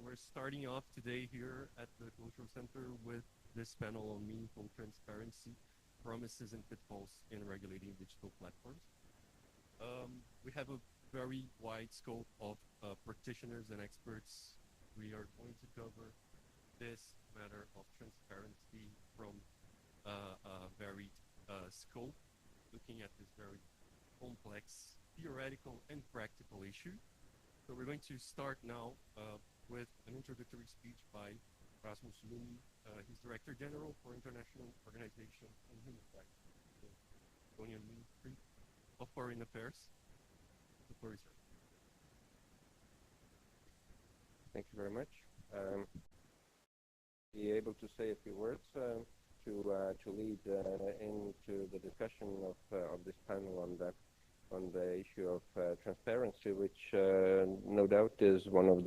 we're starting off today here at the Cultural Center with this panel on meaningful transparency, promises and pitfalls in regulating digital platforms. We have a very wide scope of practitioners and experts. We are going to cover this matter of transparency from a varied scope, looking at this very complex theoretical and practical issue. So we're going to start now with an introductory speech by Rasmus Lund. He's Director General for International Organization and Human Rights, the Estonian Ministry of Foreign Affairs. The floor is yours. Thank you very much. Be able to say a few words to lead into the discussion of this panel on the issue of transparency, which no doubt is one of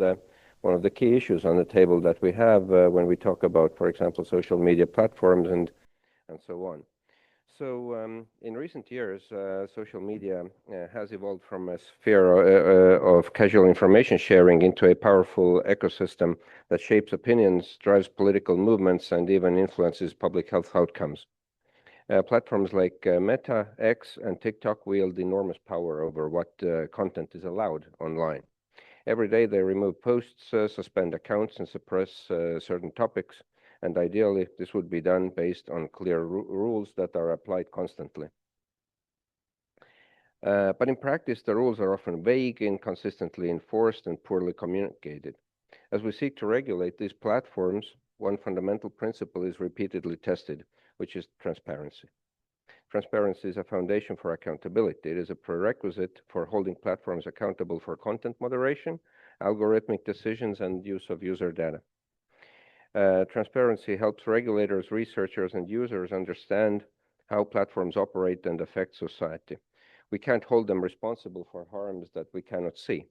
the key issues on the table that we have when we talk about, for example, social media platforms and so on. So in recent years, social media has evolved from a sphere of casual information sharing into a powerful ecosystem that shapes opinions, drives political movements, and even influences public health outcomes. Platforms like Meta, X, and TikTok wield enormous power over what content is allowed online. Every day they remove posts, suspend accounts, and suppress certain topics. And ideally, this would be done based on clear rules that are applied constantly. But in practice, the rules are often vague, inconsistently enforced, and poorly communicated. As we seek to regulate these platforms, one fundamental principle is repeatedly tested, which is transparency. Transparency is a foundation for accountability. It is a prerequisite for holding platforms accountable for content moderation, algorithmic decisions, and use of user data. Transparency helps regulators, researchers, and users understand how platforms operate and affect society. We can't hold them responsible for harms that we cannot see.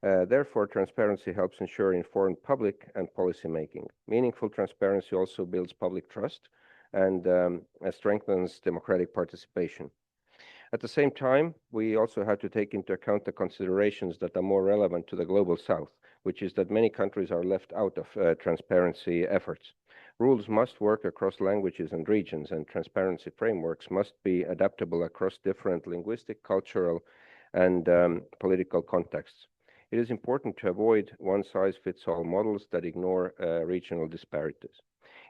Therefore, transparency helps ensure informed public and policymaking. Meaningful transparency also builds public trust and strengthens democratic participation. At the same time, we also have to take into account the considerations that are more relevant to the global south, which is that many countries are left out of transparency efforts. Rules must work across languages and regions, and transparency frameworks must be adaptable across different linguistic, cultural, and political contexts. It is important to avoid one-size-fits-all models that ignore regional disparities.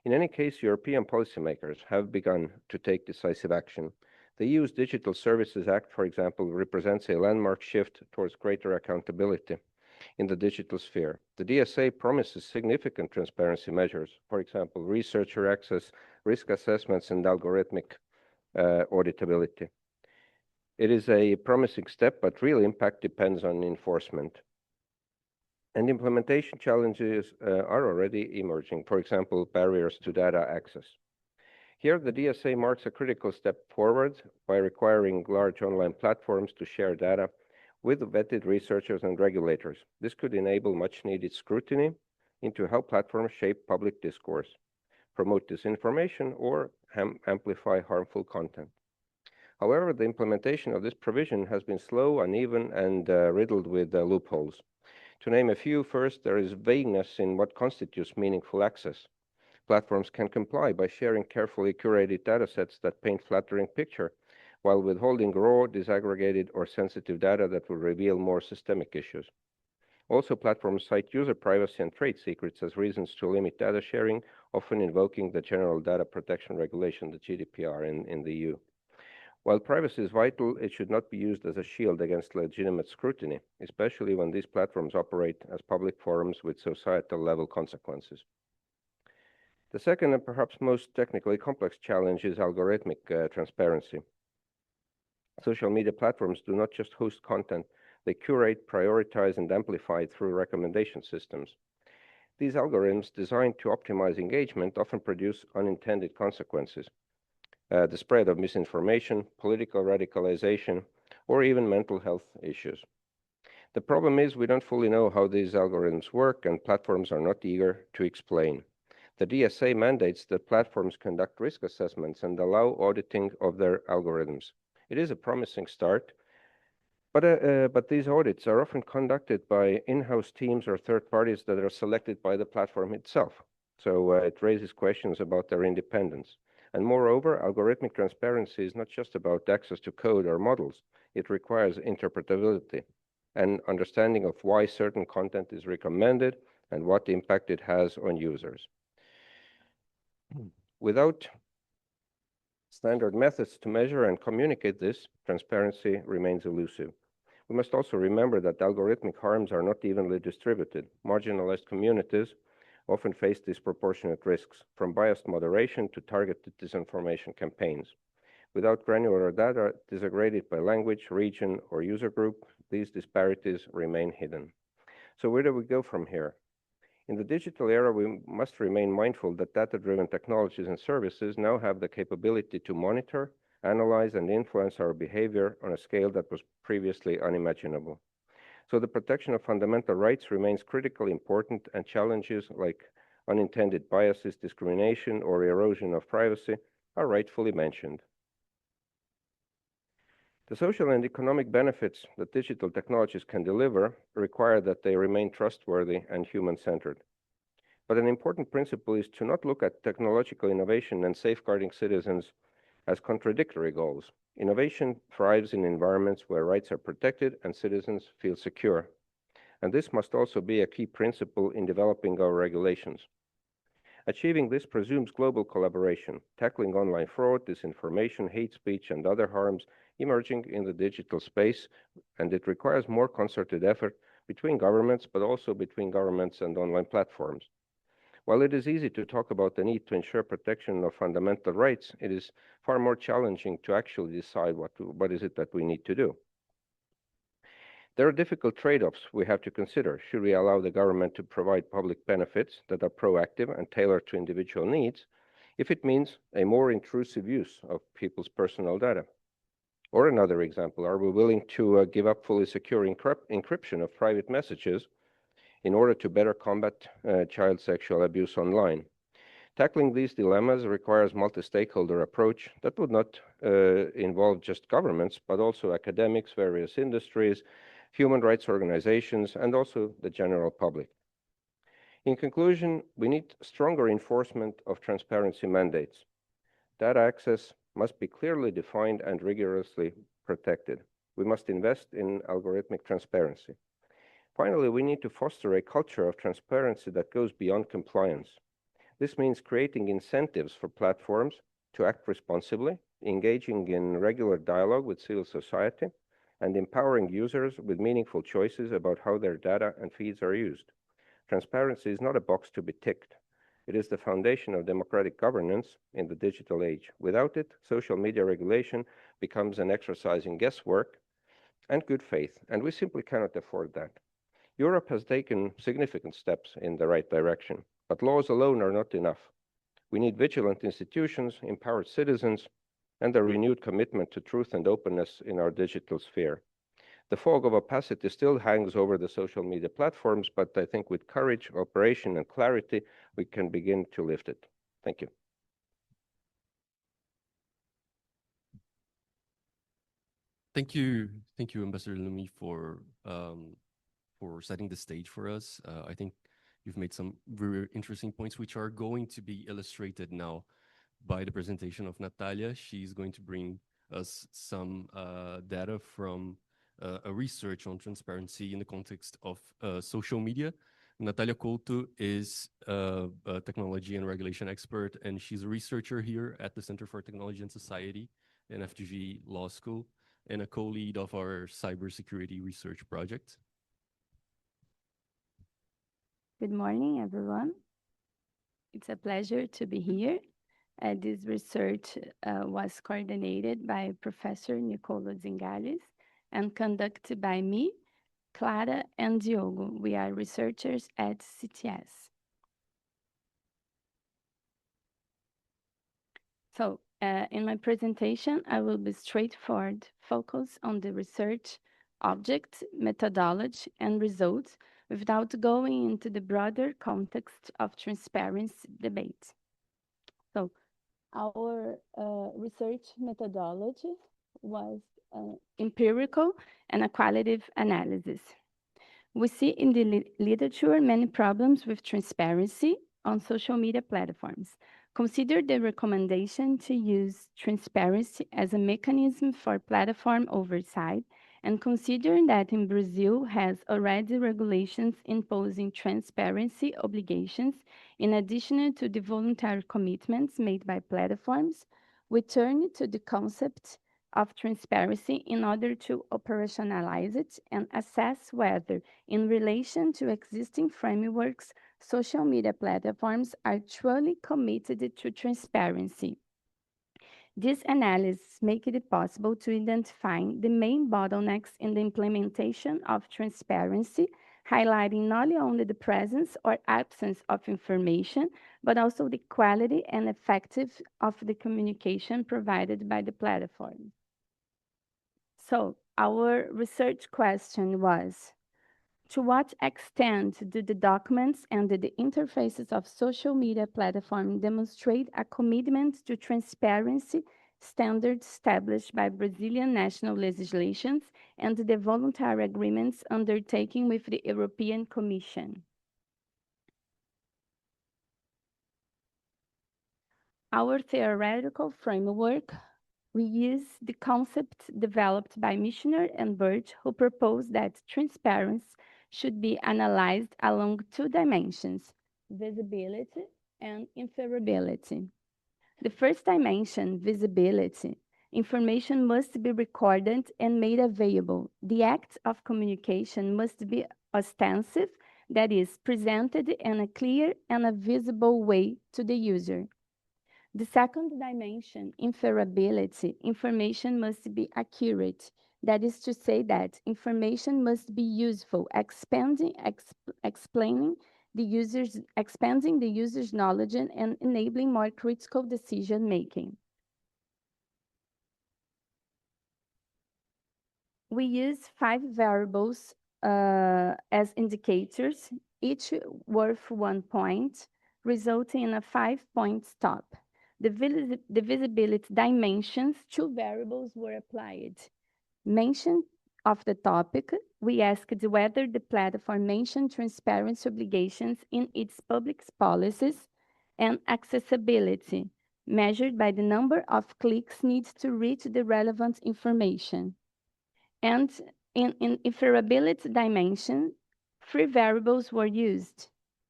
In any case, European policymakers have begun to take decisive action. The EU's Digital Services Act, for example, represents a landmark shift towards greater accountability in the digital sphere. The DSA promises significant transparency measures, for example, researcher access, risk assessments, and algorithmic auditability. It is a promising step, but real impact depends on enforcement. And implementation challenges are already emerging, for example, barriers to data access. Here, the DSA marks a critical step forward by requiring large online platforms to share data with vetted researchers and regulators. This could enable much-needed scrutiny into how platforms shape public discourse, promote disinformation, or amplify harmful content. However, the implementation of this provision has been slow, uneven, and riddled with loopholes. To name a few, first, there is vagueness in what constitutes meaningful access. Platforms can comply by sharing carefully curated datasets that paint flattering picture, while withholding raw, disaggregated, or sensitive data that will reveal more systemic issues. Also, platforms cite user privacy and trade secrets as reasons to limit data sharing, often invoking the General Data Protection Regulation, the GDPR, in the EU. While privacy is vital, it should not be used as a shield against legitimate scrutiny, especially when these platforms operate as public forums with societal-level consequences. The second and perhaps most technically complex challenge is algorithmic transparency. Social media platforms do not just host content, they curate, prioritize, and amplify it through recommendation systems. These algorithms, designed to optimize engagement, often produce unintended consequences. The spread of misinformation, political radicalization, or even mental health issues. The problem is we don't fully know how these algorithms work, and platforms are not eager to explain. The DSA mandates that platforms conduct risk assessments and allow auditing of their algorithms. It is a promising start, But these audits are often conducted by in-house teams or third parties that are selected by the platform itself. So it raises questions about their independence. And moreover, algorithmic transparency is not just about access to code or models. It requires interpretability and understanding of why certain content is recommended and what impact it has on users. Without standard methods to measure and communicate this, transparency remains elusive. We must also remember that algorithmic harms are not evenly distributed. Marginalized communities often face disproportionate risks, from biased moderation to targeted disinformation campaigns. Without granular data disaggregated by language, region, or user group, these disparities remain hidden. So where do we go from here? In the digital era, we must remain mindful that data-driven technologies and services now have the capability to monitor, analyze, and influence our behavior on a scale that was previously unimaginable. So the protection of fundamental rights remains critically important, and challenges like unintended biases, discrimination, or erosion of privacy are rightfully mentioned. The social and economic benefits that digital technologies can deliver require that they remain trustworthy and human-centered. But an important principle is to not look at technological innovation and safeguarding citizens as contradictory goals. Innovation thrives in environments where rights are protected and citizens feel secure. And this must also be a key principle in developing our regulations. Achieving this presumes global collaboration, tackling online fraud, disinformation, hate speech, and other harms emerging in the digital space, and it requires more concerted effort between governments, but also between governments and online platforms. While it is easy to talk about the need to ensure protection of fundamental rights, it is far more challenging to actually decide what is it that we need to do. There are difficult trade-offs we have to consider. Should we allow the government to provide public benefits that are proactive and tailored to individual needs, if it means a more intrusive use of people's personal data? Or another example, are we willing to give up fully secure encryption of private messages in order to better combat child sexual abuse online? Tackling these dilemmas requires multi-stakeholder approach that would not involve just governments, but also academics, various industries, human rights organizations, and also the general public. In conclusion, we need stronger enforcement of transparency mandates. Data access must be clearly defined and rigorously protected. We must invest in algorithmic transparency. Finally, we need to foster a culture of transparency that goes beyond compliance. This means creating incentives for platforms to act responsibly, engaging in regular dialogue with civil society, and empowering users with meaningful choices about how their data and feeds are used. Transparency is not a box to be ticked. It is the foundation of democratic governance in the digital age. Without it, social media regulation becomes an exercise in guesswork and good faith, and we simply cannot afford that. Europe has taken significant steps in the right direction, but laws alone are not enough. We need vigilant institutions, empowered citizens, and a renewed commitment to truth and openness in our digital sphere. The fog of opacity still hangs over the social media platforms, but I think with courage, cooperation, and clarity, we can begin to lift it. Thank you. Thank you, Ambassador Lumi, for setting the stage for us. I think you've made some very interesting points, which are going to be illustrated now by the presentation of Natalia. She's going to bring us some data from a research on transparency in the context of social media. Natalia Couto is a technology and regulation expert, and she's a researcher here at the Center for Technology and Society in FGV Law School, and a co-lead of our cybersecurity research project. Good morning, everyone. It's a pleasure to be here. This research was coordinated by Professor Nicolo Zingales and conducted by me, Clara, and Diogo. We are researchers at CTS. So, in my presentation, I will be straightforward, focus on the research objects, methodology, and results without going into the broader context of transparency debate. So, our research methodology was empirical and a qualitative analysis. We see in the literature many problems with transparency on social media platforms. Consider the recommendation to use transparency as a mechanism for platform oversight, and considering that in Brazil has already regulations imposing transparency obligations in addition to the voluntary commitments made by platforms, we turn to the concept of transparency in order to operationalize it and assess whether in relation to existing frameworks, social media platforms are truly committed to transparency. This analysis makes it possible to identify the main bottlenecks in the implementation of transparency, highlighting not only the presence or absence of information, but also the quality and effectiveness of the communication provided by the platform. So, our research question was, to what extent do the documents and the interfaces of social media platforms demonstrate a commitment to transparency standards established by Brazilian national legislations and the voluntary agreements undertaken with the European Commission? Our theoretical framework, we use the concept developed by Michener and Birch, who proposed that transparency should be analyzed along two dimensions, visibility and inferability. The first dimension, visibility, information must be recorded and made available. The act of communication must be ostensive, that is, presented in a clear and a visible way to the user. The second dimension, inferability, information must be accurate. That is to say that information must be useful, expanding the user's knowledge and enabling more critical decision making. We use 5 variables as indicators, each worth 1 point, resulting in a 5-point stop. The visibility dimensions, 2 variables were applied. Mention of the topic, we asked whether the platform mentioned transparency obligations in its public policies, and accessibility, measured by the number of clicks needed to reach the relevant information. And in inferability dimension, 3 variables were used.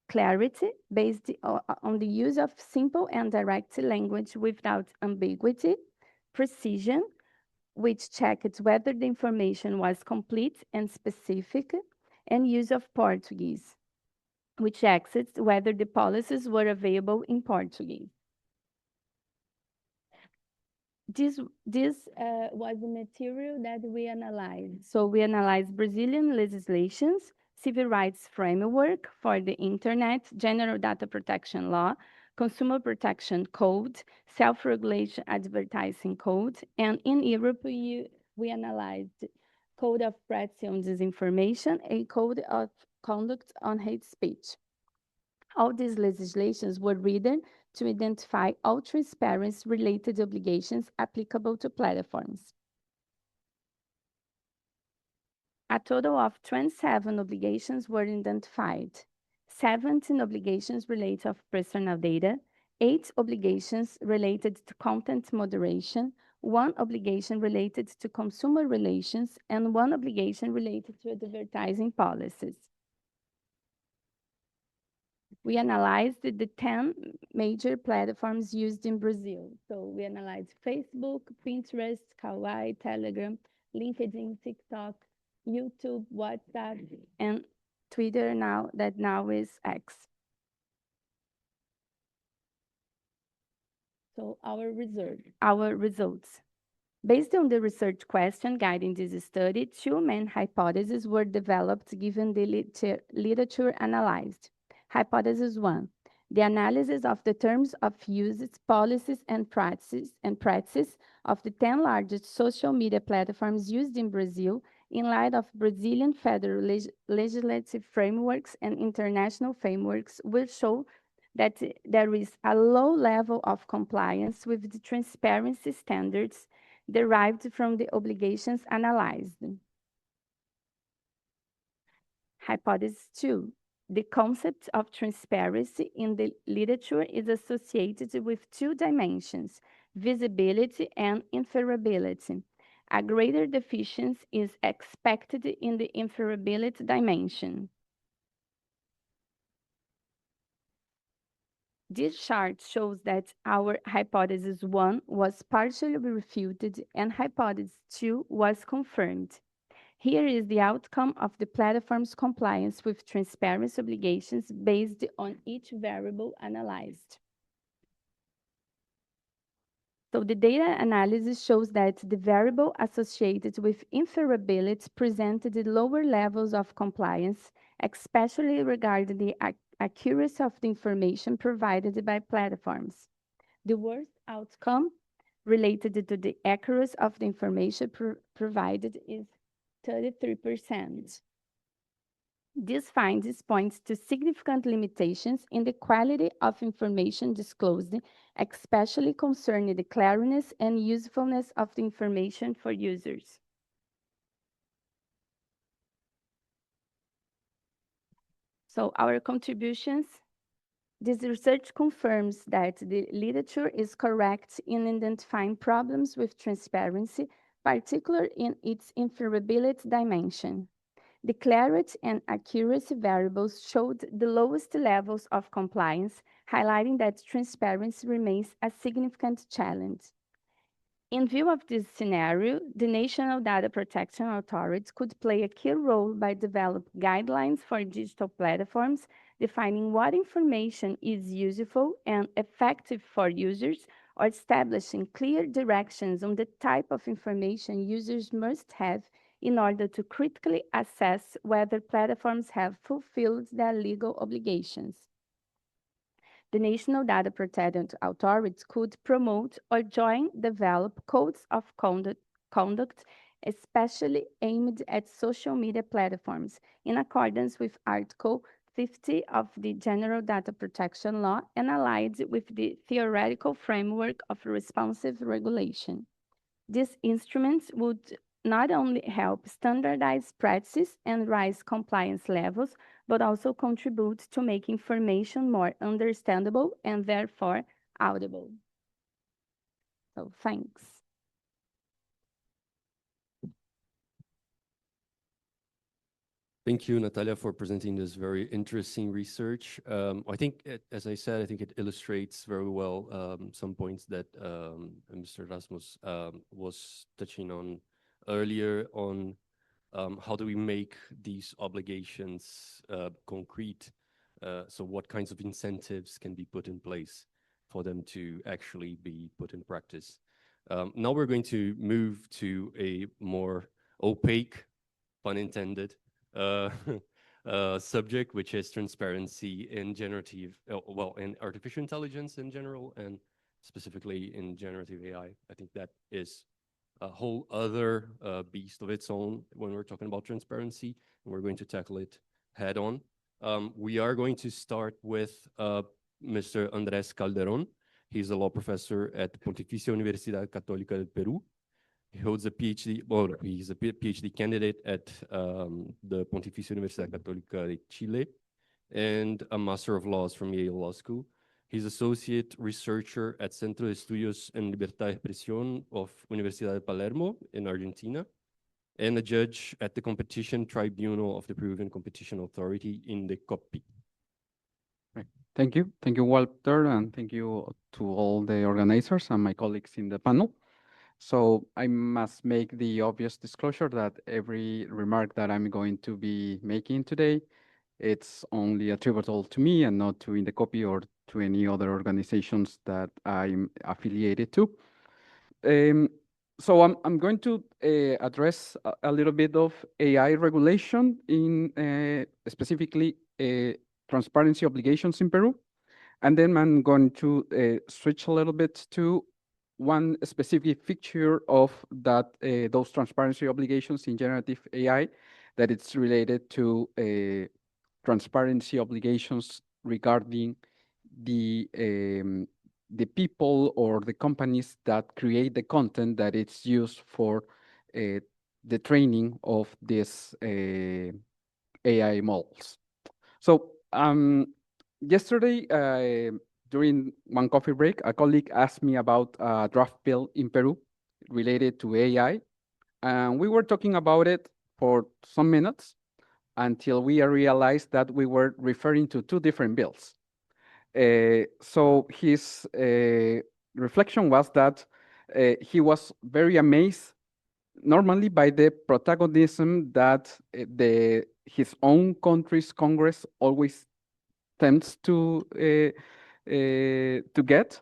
Clarity, based on the use of simple and direct language without ambiguity. Precision, which checked whether the information was complete and specific. And use of Portuguese, which checked whether the policies were available in Portuguese. This was the material that we analyzed. So we analyzed Brazilian legislations, civil rights framework for the internet, general data protection law, consumer protection code, self-regulation advertising code, and in Europe, we analyzed code of practice on disinformation, a code of conduct on hate speech. All these legislations were written to identify all transparency-related obligations applicable to platforms. A total of 27 obligations were identified. 17 obligations related to personal data, 8 obligations related to content moderation, 1 obligation related to consumer relations, and 1 obligation related to advertising policies. We analyzed the 10 major platforms used in Brazil. So we analyzed Facebook, Pinterest, Kawaii, Telegram, LinkedIn, TikTok, YouTube, WhatsApp, and Twitter that now is X. So our results. Based on the research question guiding this study, 2 main hypotheses were developed given the literature analyzed. Hypothesis 1, the analysis of the terms of use, policies, and practices of the 10 largest social media platforms used in Brazil in light of Brazilian federal legislative frameworks and international frameworks will show that there is a low level of compliance with the transparency standards derived from the obligations analyzed. Hypothesis 2. The concept of transparency in the literature is associated with two dimensions, visibility and inferability. A greater deficiency is expected in the inferability dimension. This chart shows that our hypothesis 1 was partially refuted and hypothesis 2 was confirmed. Here is the outcome of the platform's compliance with transparency obligations based on each variable analyzed. So the data analysis shows that the variable associated with inferability presented lower levels of compliance, especially regarding the accuracy of the information provided by platforms. The worst outcome related to the accuracy of the information provided is 33%. These findings point to significant limitations in the quality of information disclosed, especially concerning the clearness and usefulness of the information for users. So our contributions, this research confirms that the literature is correct in identifying problems with transparency, particularly in its inferability dimension. The clarity and accuracy variables showed the lowest levels of compliance, highlighting that transparency remains a significant challenge. In view of this scenario, the National Data Protection Authority could play a key role by developing guidelines for digital platforms, defining what information is useful and effective for users, or establishing clear directions on the type of information users must have in order to critically assess whether platforms have fulfilled their legal obligations. The National Data Protection Authority could promote or join develop codes of conduct, especially aimed at social media platforms, in accordance with Article 50 of the General Data Protection Law and allied with the theoretical framework of responsive regulation. These instruments would not only help standardize practices and raise compliance levels, but also contribute to make information more understandable and therefore audible. So thanks. Thank you, Natalia, for presenting this very interesting research. I think, as I said, I think it illustrates very well some points that Mr. Rasmus was touching on earlier on how do we make these obligations concrete? So what kinds of incentives can be put in place for them to actually be put in practice? Now we're going to move to a more opaque, pun intended, subject, which is transparency in generative, in artificial intelligence in general, and specifically in generative AI. I think that is a whole other beast of its own when we're talking about transparency, and we're going to tackle it head on. We are going to start with Mr. Andrés Calderón. He's a law professor at Pontificia Universidad Católica del Perú. He holds a PhD, well, he's a PhD candidate at the Pontificia Universidad Católica de Chile and a Master of Laws from Yale Law School. He's associate researcher at Centro de Estudios en Libertad de Expresión of Universidad de Palermo in Argentina, and a judge at the Competition Tribunal of the Peruvian Competition Authority in the COPI. Right. Thank you. Thank you, Walter, and thank you to all the organizers and my colleagues in the panel. So I must make the obvious disclosure that every remark that I'm going to be making today, it's only attributable to me and not to INDECOPI or to any other organizations that I'm affiliated to. So I'm going to address a little bit of AI regulation in specifically transparency obligations in Peru. And then I'm going to switch a little bit to one specific feature of that those transparency obligations in generative AI, that it's related to transparency obligations regarding the the people or the companies that create the content that it's used for the training of these AI models. So yesterday, during one coffee break, a colleague asked me about a draft bill in Peru related to AI. And we were talking about it for some minutes until we realized that we were referring to two different bills. So his reflection was that he was very amazed normally by the protagonism that his own country's Congress always attempts to get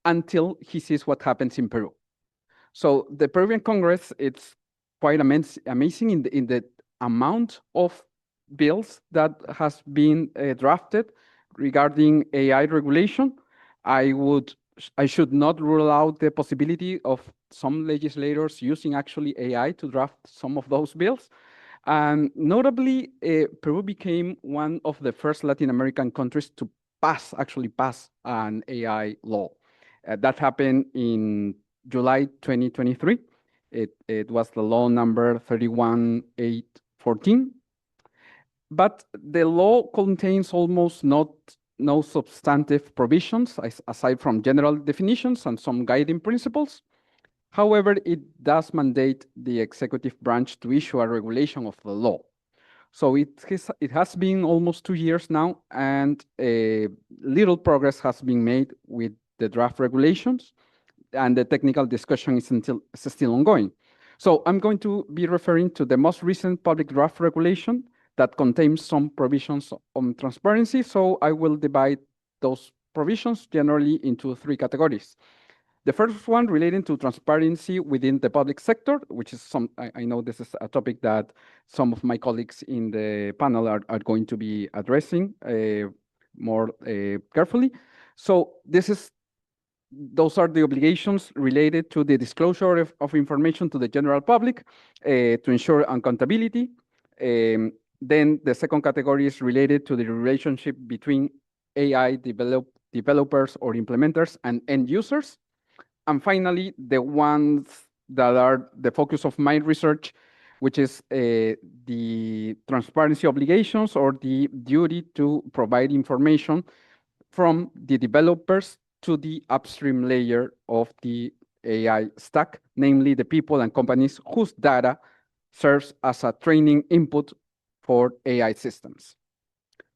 until he sees what happens in Peru. So the Peruvian Congress, it's quite amazing in the amount of bills that has been drafted regarding AI regulation. I should not rule out the possibility of some legislators using actually AI to draft some of those bills. And notably, Peru became one of the first Latin American countries to actually pass an AI law. That happened in July 2023. It was the law number 31814. But the law contains almost no substantive provisions aside from general definitions and some guiding principles. However, it does mandate the executive branch to issue a regulation of the law. So it has been almost 2 years now, and little progress has been made with the draft regulations, and the technical discussion is still ongoing. So I'm going to be referring to the most recent public draft regulation that contains some provisions on transparency. So I will divide those provisions generally into 3 categories. The first one relating to transparency within the public sector, which is I know this is a topic that some of my colleagues in the panel are going to be addressing more carefully. So those are the obligations related to the disclosure of information to the general public to ensure accountability. Then the second category is related to the relationship between AI developers or implementers and end users. And finally, the ones that are the focus of my research, which is the transparency obligations or the duty to provide information from the developers to the upstream layer of the AI stack, namely the people and companies whose data serves as a training input for AI systems.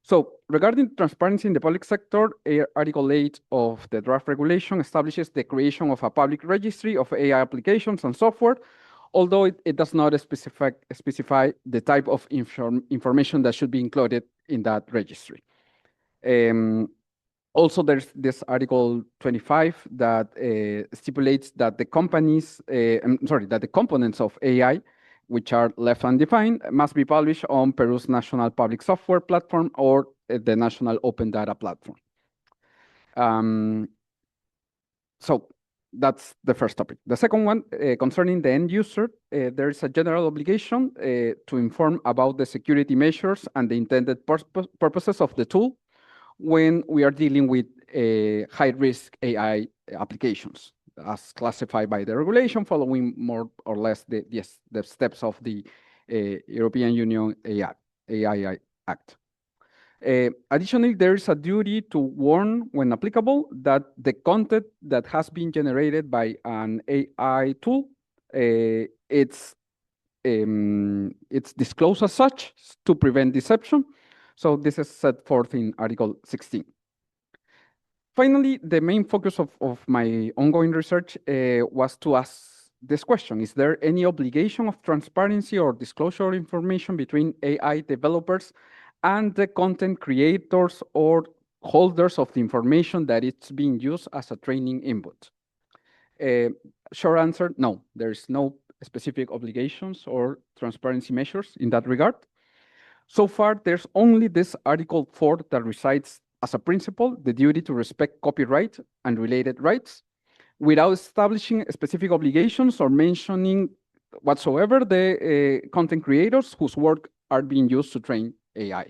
So regarding transparency in the public sector, Article 8 of the draft regulation establishes the creation of a public registry of AI applications and software, although it does not specify the type of information that should be included in that registry. Also, there's this Article 25 that stipulates that the components of AI, which are left undefined, must be published on Peru's national public software platform or the national open data platform. So that's the first topic. The second one, concerning the end user, there is a general obligation to inform about the security measures and the intended purposes of the tool when we are dealing with high-risk AI applications, as classified by the regulation, following more or less the steps of the European Union AI Act. Additionally, there is a duty to warn, when applicable, that the content that has been generated by an AI tool, it's disclosed as such to prevent deception. So this is set forth in Article 16. Finally, the main focus of my ongoing research was to ask this question: is there any obligation of transparency or disclosure information between AI developers and the content creators or holders of the information that it's being used as a training input? Short answer, no. There's no specific obligations or transparency measures in that regard. So far, there's only this Article 4 that recites as a principle the duty to respect copyright and related rights without establishing specific obligations or mentioning whatsoever the content creators whose work are being used to train AI.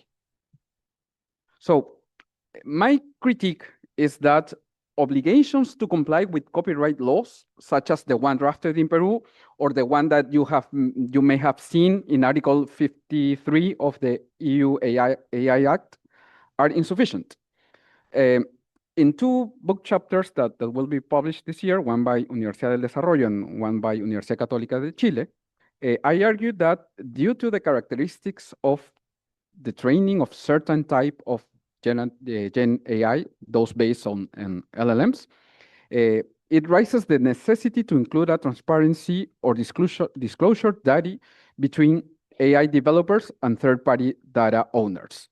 So my critique is that obligations to comply with copyright laws, such as the one drafted in Peru or the one that you may have seen in Article 53 of the EU AI Act, are insufficient. In two book chapters that will be published this year, one by Universidad del Desarrollo and one by Universidad Católica de Chile, I argue that due to the characteristics of the training of certain type of Gen AI, those based on LLMs, it raises the necessity to include a transparency or disclosure data between AI developers and third-party data owners.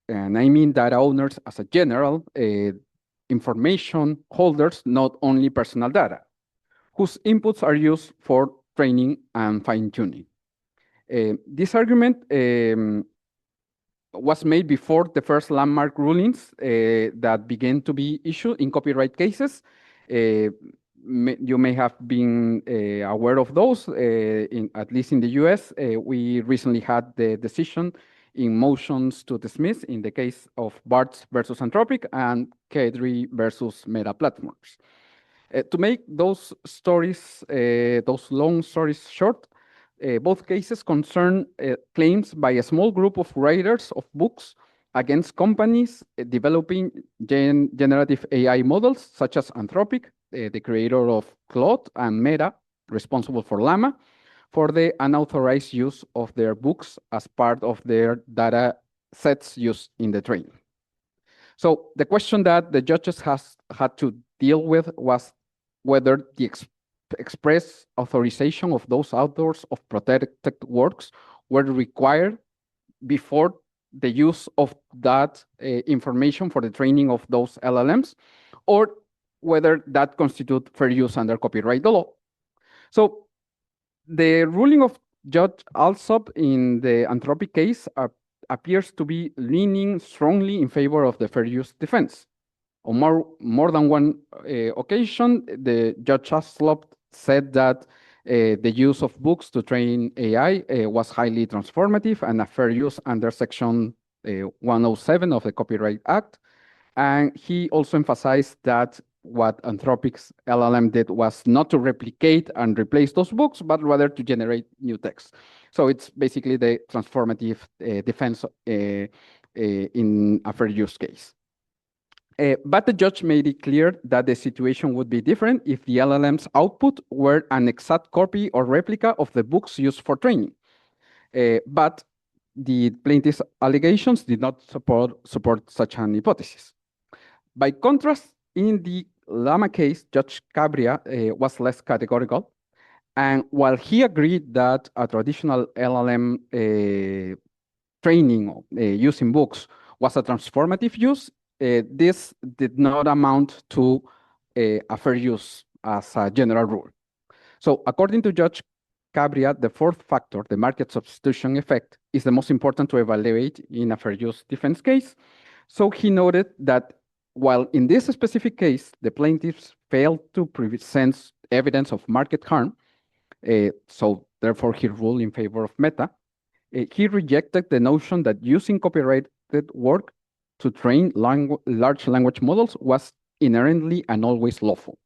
And I mean data owners as a general, information holders, not only personal data, whose inputs are used for training and fine-tuning. This argument was made before the first landmark rulings that began to be issued in copyright cases. You may have been aware of those, at least in the US. We recently had the decision in motions to dismiss in the case of BART versus Anthropic and K3 versus Meta Platforms. To make those stories, those long stories short, both cases concern claims by a small group of writers of books against companies developing generative AI models, such as Anthropic, the creator of Claude, and Meta, responsible for Llama, for the unauthorized use of their books as part of their data sets used in the training. So the question that the judges had to deal with was whether the express authorization of those authors of protected works were required before the use of that information for the training of those LLMs, or whether that constitute fair use under copyright law. So the ruling of Judge Alsop in the Anthropic case appears to be leaning strongly in favor of the fair use defense. On more than one occasion, the Judge Alsop said that the use of books to train AI was highly transformative and a fair use under Section 107 of the Copyright Act. And he also emphasized that what Anthropic's LLM did was not to replicate and replace those books, but rather to generate new text. So it's basically the transformative defense in a fair use case. But the judge made it clear that the situation would be different if the LLM's output were an exact copy or replica of the books used for training. But the plaintiff's allegations did not support such an hypothesis. By contrast, in the Llama case, Judge Cabria was less categorical. And while he agreed that a traditional LLM training using books was a transformative use, this did not amount to a fair use as a general rule. So according to Judge Cabria, the fourth factor, the market substitution effect, is the most important to evaluate in a fair use defense case. So he noted that while in this specific case, the plaintiffs failed to present evidence of market harm, so therefore he ruled in favor of Meta, he rejected the notion that using copyrighted work to train large language models was inherently and always lawful.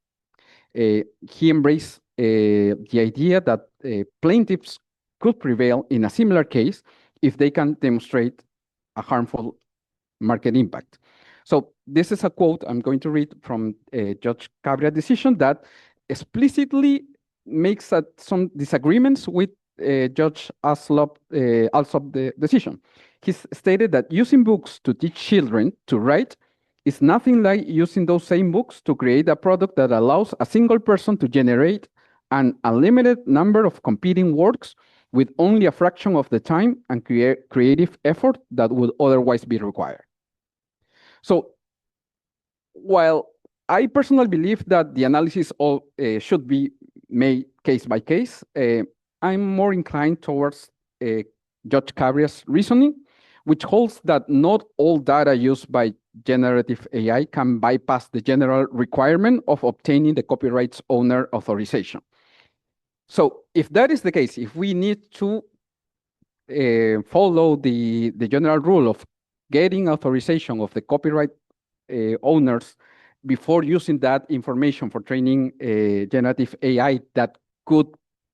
He embraced the idea that plaintiffs could prevail in a similar case if they can demonstrate a harmful market impact. So this is a quote I'm going to read from Judge Cabria's decision that explicitly makes some disagreements with Judge Alsop's decision. He stated that using books to teach children to write is nothing like using those same books to create a product that allows a single person to generate an unlimited number of competing works with only a fraction of the time and creative effort that would otherwise be required. So while I personally believe that the analysis should be made case by case, I'm more inclined towards Judge Cabria's reasoning, which holds that not all data used by generative AI can bypass the general requirement of obtaining the copyright's owner authorization. So if that is the case, if we need to follow the general rule of getting authorization of the copyright owner's before using that information for training generative AI that could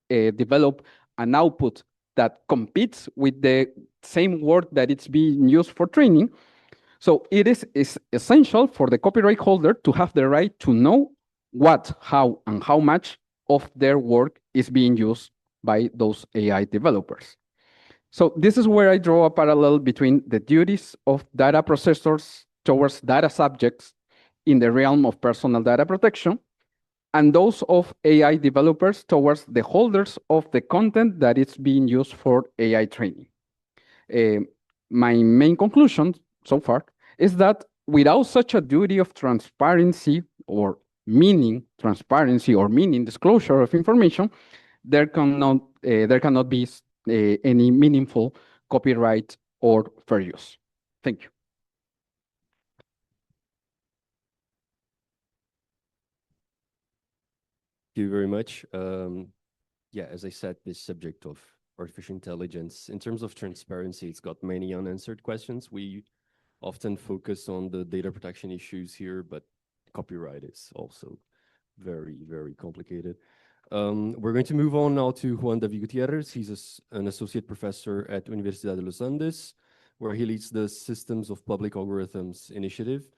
develop an output that competes with the same word that it's being used for training. So it is essential for the copyright holder to have the right to know what, how, and how much of their work is being used by those AI developers. So this is where I draw a parallel between the duties of data processors towards data subjects in the realm of personal data protection and those of AI developers towards the holders of the content that is being used for AI training. My main conclusion so far is that without such a duty of transparency or meaning transparency or meaning disclosure of information, there cannot be any meaningful copyright or fair use. Thank you. Thank you very much. Yeah, as I said, this subject of artificial intelligence, in terms of transparency, it's got many unanswered questions. We often focus on the data protection issues here, but copyright is also very, very complicated. We're going to move on now to Juan David Gutierrez. He's an associate professor at Universidad de los Andes, where he leads the Systems of Public Algorithms initiative.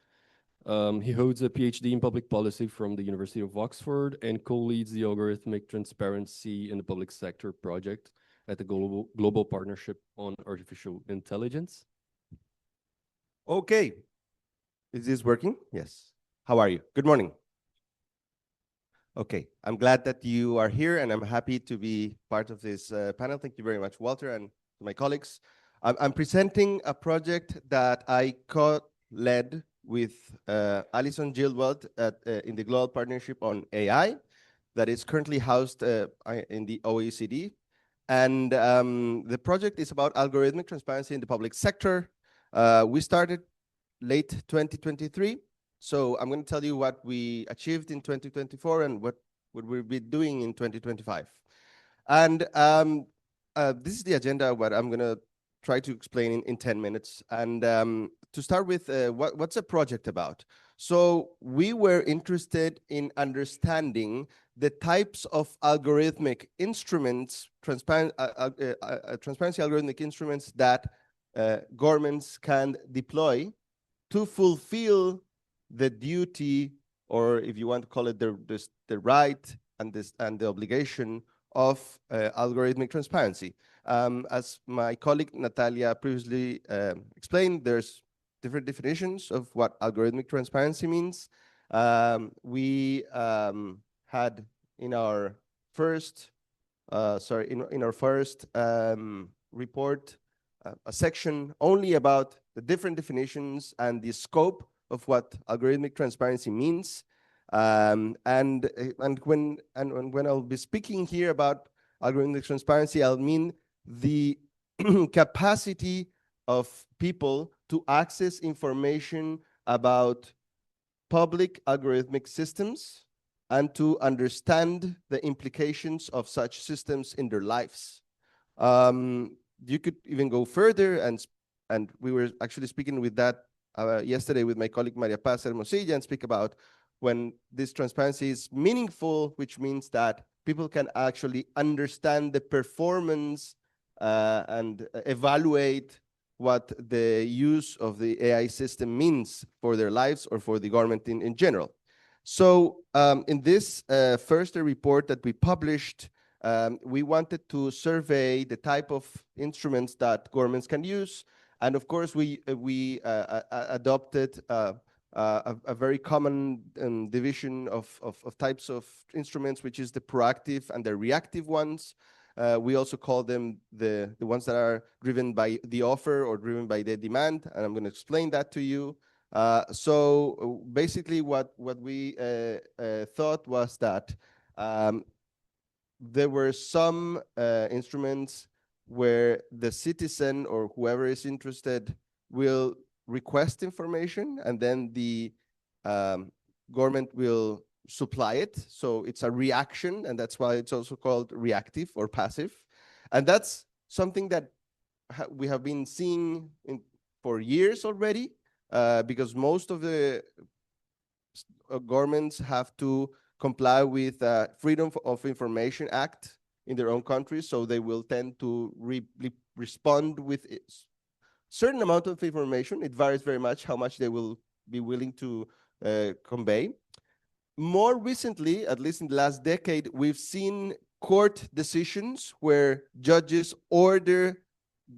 He holds a PhD in public policy from the University of Oxford and co-leads the Algorithmic Transparency in the Public Sector project at the Global Partnership on Artificial Intelligence. Okay. Is this working? Yes. How are you? Good morning. Okay. I'm glad that you are here, and I'm happy to be part of this panel. Thank you very much, Walter, and my colleagues. I'm presenting a project that I co-led with Alison Gilwald in the Global Partnership on AI that is currently housed in the OECD. And the project is about algorithmic transparency in the public sector. We started late 2023. So I'm going to tell you what we achieved in 2024 and what we'll be doing in 2025. And this is the agenda, what I'm going to try to explain in 10 minutes. And to start with, what's a project about? So we were interested in understanding the types of algorithmic instruments, transparency algorithmic instruments that governments can deploy to fulfill the duty, or if you want to call it the right and the obligation of algorithmic transparency. As my colleague Natalia previously explained, there's different definitions of what algorithmic transparency means. We had in our first, report a section only about the different definitions and the scope of what algorithmic transparency means. And when I'll be speaking here about algorithmic transparency, I'll mean the capacity of people to access information about public algorithmic systems and to understand the implications of such systems in their lives. You could even go further, and we were actually speaking with that yesterday with my colleague Maria Paz Hermosilla, and speak about when this transparency is meaningful, which means that people can actually understand the performance and evaluate what the use of the AI system means for their lives or for the government in general. So in this first report that we published, we wanted to survey the type of instruments that governments can use. And of course, we adopted a very common division of types of instruments, which is the proactive and the reactive ones. We also call them the ones that are driven by the offer or driven by the demand, and I'm going to explain that to you. So basically what we thought was that there were some instruments where the citizen or whoever is interested will request information, and then the government will supply it. So it's a reaction, and that's why it's also called reactive or passive. And that's something that we have been seeing for years already, because most of the governments have to comply with Freedom of Information Act in their own countries, so they will tend to respond with a certain amount of information. It varies very much how much they will be willing to convey. More recently, at least in the last decade, we've seen court decisions where judges order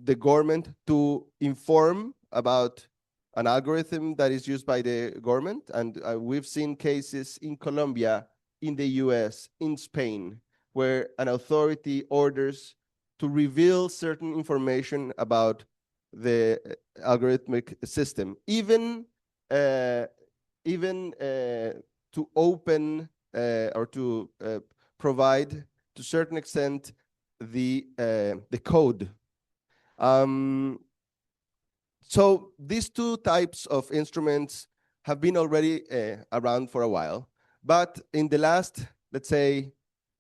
the government to inform about an algorithm that is used by the government. And we've seen cases in Colombia, in the US, in Spain, where an authority orders to reveal certain information about the algorithmic system, even to open or to provide, to a certain extent, the code. So these two types of instruments have been already around for a while, but in the last, let's say,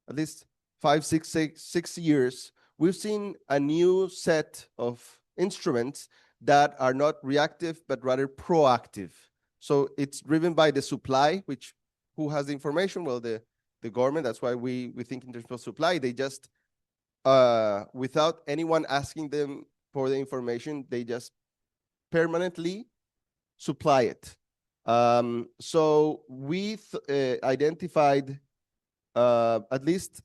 at least 6 years, we've seen a new set of instruments that are not reactive, but rather proactive. So it's driven by the supply, which who has the information? Well, the government. That's why we think in terms of supply. They just, without anyone asking them for the information, they just permanently supply it. So we identified at least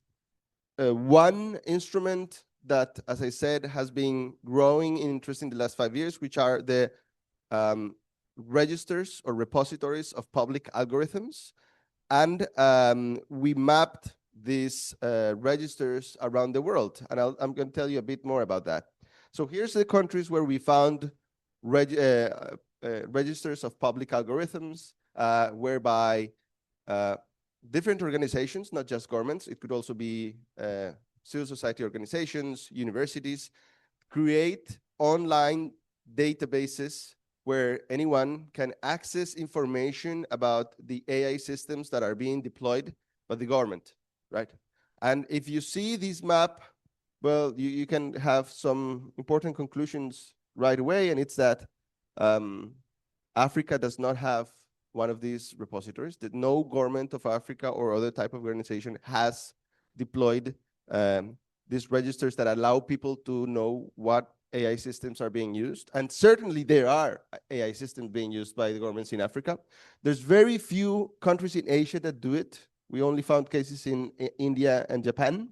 one instrument that, as I said, has been growing in interest in the last 5 years, which are the registers or repositories of public algorithms. And we mapped these registers around the world. And I'm going to tell you a bit more about that. So here's the countries where we found registers of public algorithms, whereby different organizations, not just governments, it could also be civil society organizations, universities, create online databases where anyone can access information about the AI systems that are being deployed by the government, right? And if you see this map, well, you can have some important conclusions right away, and it's that Africa does not have one of these repositories, that no government of Africa or other type of organization has deployed these registers that allow people to know what AI systems are being used. And certainly there are AI systems being used by the governments in Africa. There's very few countries in Asia that do it. We only found cases in India and Japan.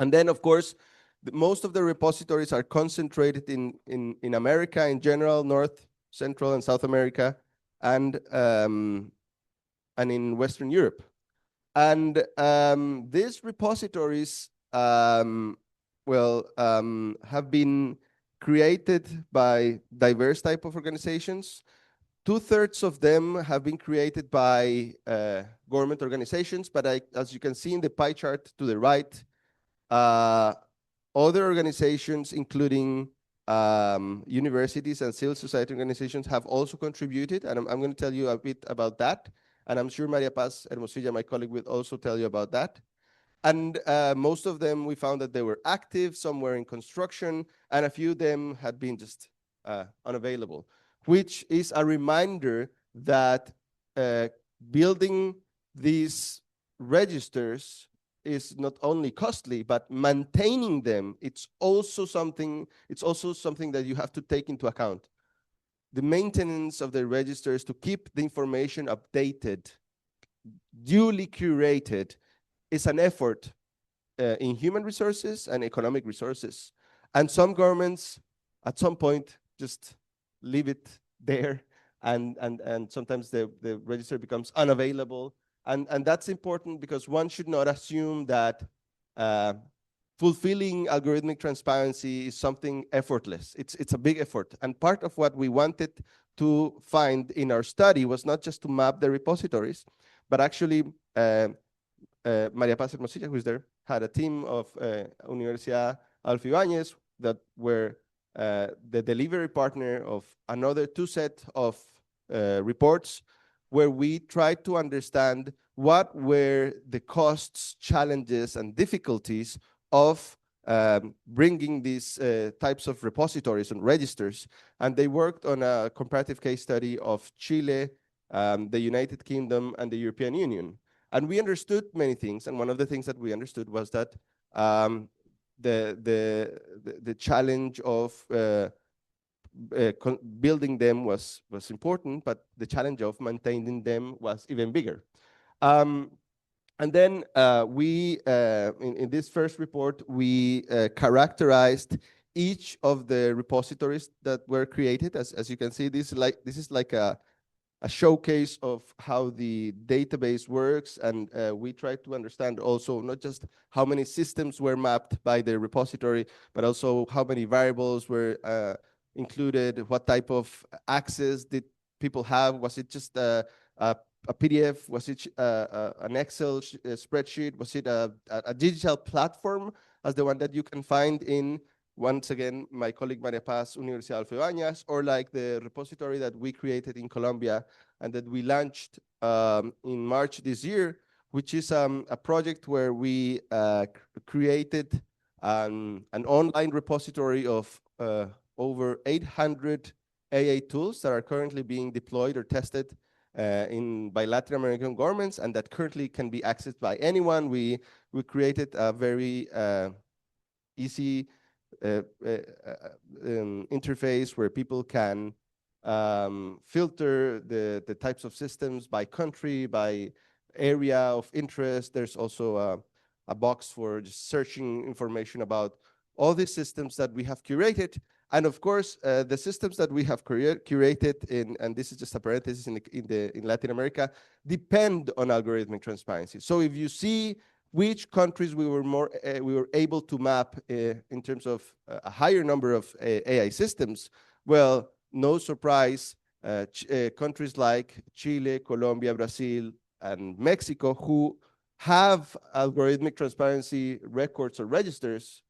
And then, of course, most of the repositories are concentrated in America in general, North, Central, and South America, and in Western Europe. And these repositories have been created by diverse type of organizations. 2/3 of them have been created by government organizations, but as you can see in the pie chart to the right, other organizations, including universities and civil society organizations, have also contributed, and I'm going to tell you a bit about that. And I'm sure Maria Paz Hermosilla, my colleague, will also tell you about that. And most of them, we found that they were active, some were in construction, and a few of them had been just unavailable, which is a reminder that building these registers is not only costly, but maintaining them, it's also something that you have to take into account. The maintenance of the registers to keep the information updated, duly curated, is an effort in human resources and economic resources. And some governments, at some point, just leave it there, and sometimes the register becomes unavailable. And that's important because one should not assume that fulfilling algorithmic transparency is something effortless. It's a big effort. And part of what we wanted to find in our study was not just to map the repositories, but actually Maria Paz Hermosilla, who's there, had a team of Universidad Adolfo Ibáñez that were the delivery partner of another 2 set of reports, where we tried to understand what were the costs, challenges, and difficulties of bringing these types of repositories and registers. And they worked on a comparative case study of Chile, the United Kingdom, and the European Union. And we understood many things, and one of the things that we understood was that the challenge of building them was important, but the challenge of maintaining them was even bigger. And then in this first report, we characterized each of the repositories that were created. As you can see, this is like a showcase of how the database works, and we try to understand also not just how many systems were mapped by the repository, but also how many variables were included, what type of access did people have, was it just a PDF, was it an Excel spreadsheet, was it a digital platform as the one that you can find in, once again, my colleague Maria Paz, Universidad Alfredo Áñez, or like the repository that we created in Colombia and that we launched in March this year, which is a project where we created an online repository of over 800 AI tools that are currently being deployed or tested by Latin American governments, and that currently can be accessed by anyone. We created a very easy interface where people can filter the types of systems by country, by area of interest. There's also a box for just searching information about all the systems that we have curated. And of course, the systems that we have curated and this is just a parenthesis in Latin America, depend on algorithmic transparency. So if you see which countries we were able to map in terms of a higher number of AI systems, well, no surprise, countries like Chile, Colombia, Brazil, and Mexico, who have algorithmic transparency records or registers,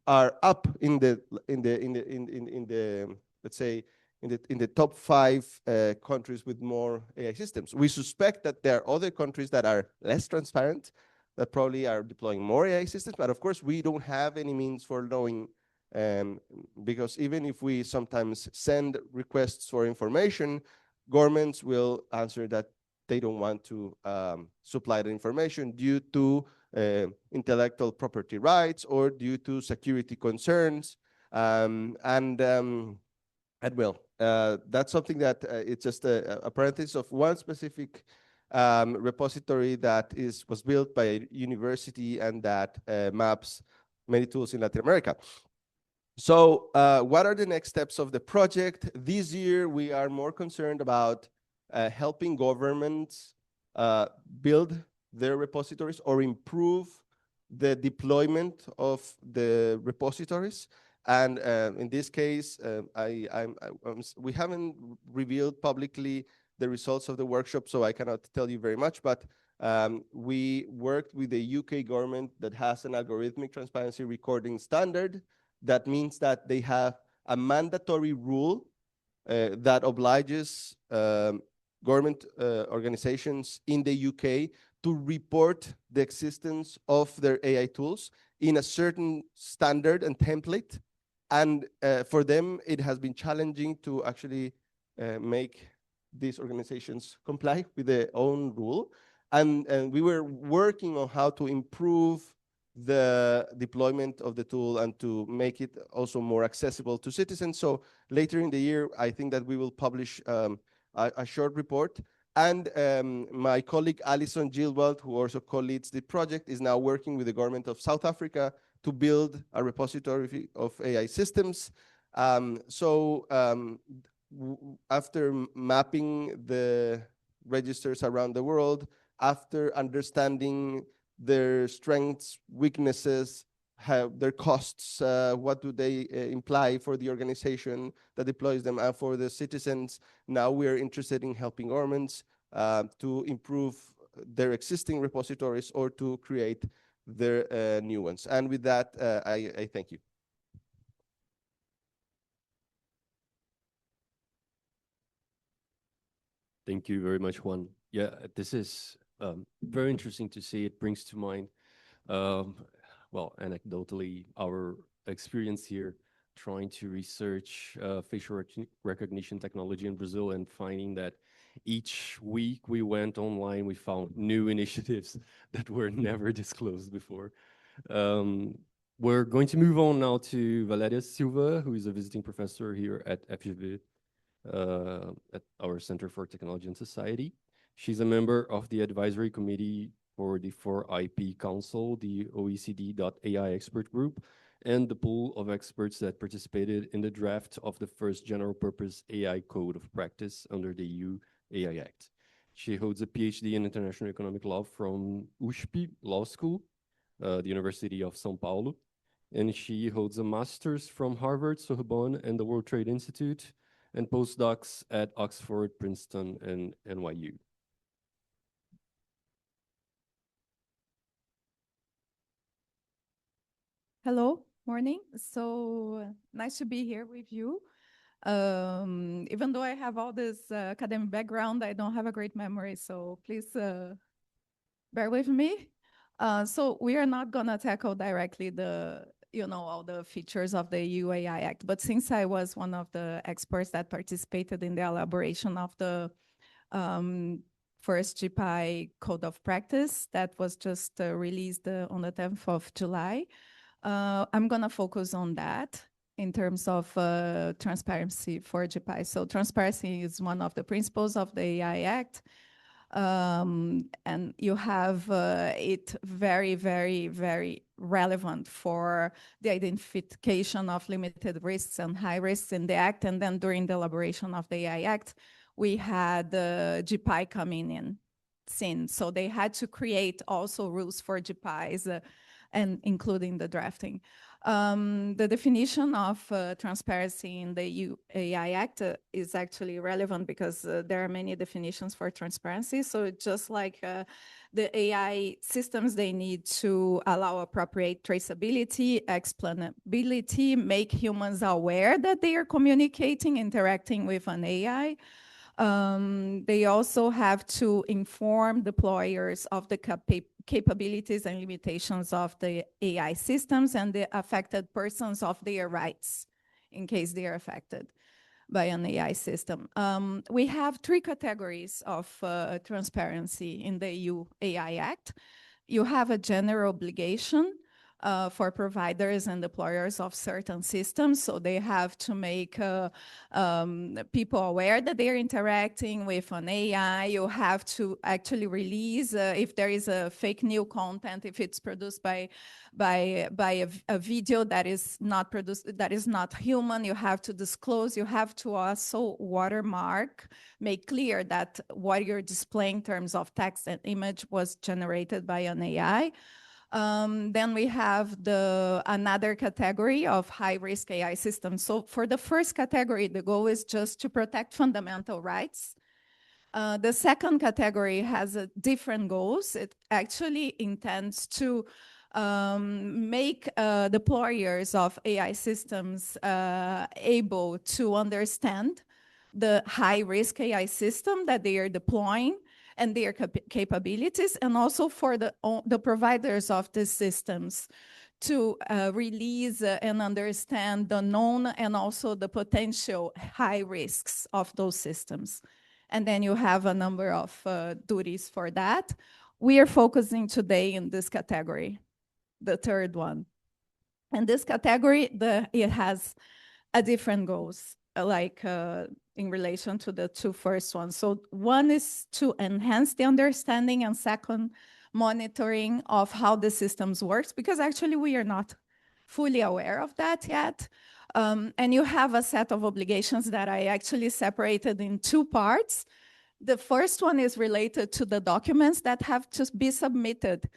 are up in the let's say in the top 5 countries with more AI systems. We suspect that there are other countries that are less transparent, that probably are deploying more AI systems, but of course we don't have any means for knowing, because even if we sometimes send requests for information, governments will answer that they don't want to supply the information due to intellectual property rights or due to security concerns. Well, that's something that it's just a parenthesis of one specific repository that was built by a university and that maps many tools in Latin America. So what are the next steps of the project? This year, we are more concerned about helping governments build their repositories or improve the deployment of the repositories. And in this case, we haven't revealed publicly the results of the workshop, so I cannot tell you very much, but we worked with the UK government that has an algorithmic transparency recording standard. That means that they have a mandatory rule that obliges government organizations in the UK to report the existence of their AI tools in a certain standard and template. And for them, it has been challenging to actually make these organizations comply with their own rule. And we were working on how to improve the deployment of the tool and to make it also more accessible to citizens. So later in the year, I think that we will publish a short report. And my colleague Alison Gilwald, who also co-leads the project, is now working with the government of South Africa to build a repository of AI systems. After mapping the registers around the world, after understanding their strengths, weaknesses, their costs, what do they imply for the organization that deploys them and for the citizens. Now we are interested in helping governments to improve their existing repositories or to create their new ones. And with that, I thank you. Thank you very much, Juan. Yeah, this is very interesting to see. It brings to mind, well, anecdotally, our experience here trying to research facial recognition technology in Brazil and finding that each week we went online, we found new initiatives that were never disclosed before. We're going to move on now to Valéria Silva, who is a visiting professor here at FGV, at our Center for Technology and Society. She's a member of the advisory committee for the 4IP Council, the OECD.ai expert group, and the pool of experts that participated in the draft of the first general purpose AI code of practice under the EU AI Act. She holds a PhD in international economic law from USP Law School, the University of São Paulo, and she holds a master's from Harvard, Sorbonne, and the World Trade Institute, and postdocs at Oxford, Princeton, and NYU. Hello, morning. So nice to be here with you. Even though I have all this academic background, I don't have a great memory, so please bear with me. So we are not gonna tackle directly all the features of the EU AI Act, but since I was one of the experts that participated in the elaboration of the first GPI Code of Practice that was just released on the 10th of July, I'm gonna focus on that in terms of transparency for GPI. So transparency is one of the principles of the AI Act. And you have it very, very, very relevant for the identification of limited risks and high risks in the Act. And then during the elaboration of the AI Act, we had GPI coming in scene. So they had to create also rules for GPIs and including the drafting. The definition of transparency in the EU AI Act is actually relevant because there are many definitions for transparency. So just like the AI systems, they need to allow appropriate traceability, explainability, make humans aware that they are communicating, interacting with an AI. They also have to inform deployers of the capabilities and limitations of the AI systems and the affected persons of their rights in case they are affected by an AI system. We have three categories of transparency in the EU AI Act. You have a general obligation for providers and deployers of certain systems. So they have to make people aware that they're interacting with an AI. You have to actually release if there is a fake news content, if it's produced by a video that is not produced, that is not human, you have to disclose. You have to also watermark, make clear that what you're displaying in terms of text and image was generated by an AI. Then we have another category of high-risk AI systems. So for the first category, the goal is just to protect fundamental rights. The second category has different goals. It actually intends to make deployers of AI systems able to understand the high-risk AI system that they are deploying and their capabilities, and also for the providers of these systems to release and understand the known and also the potential high risks of those systems. And then you have a number of duties for that. We are focusing today in this category, the third one. And this category, it has a different goals, like in relation to the two first ones. So one is to enhance the understanding, and second, monitoring of how the systems works, because actually we are not fully aware of that yet. And you have a set of obligations that I actually separated in two parts. The first one is related to the documents that have to be submitted.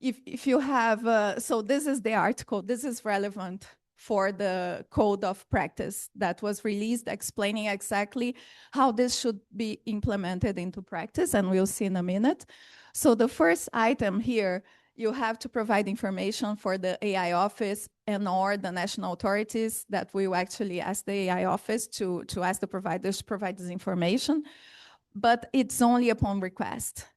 If you have, so this is the article, this is relevant for the code of practice that was released, explaining exactly how this should be implemented into practice, and we'll see in a minute. So the first item here, you have to provide information for the AI office and or the national authorities that will actually ask the AI office to ask the providers to provide this information, but it's only upon request.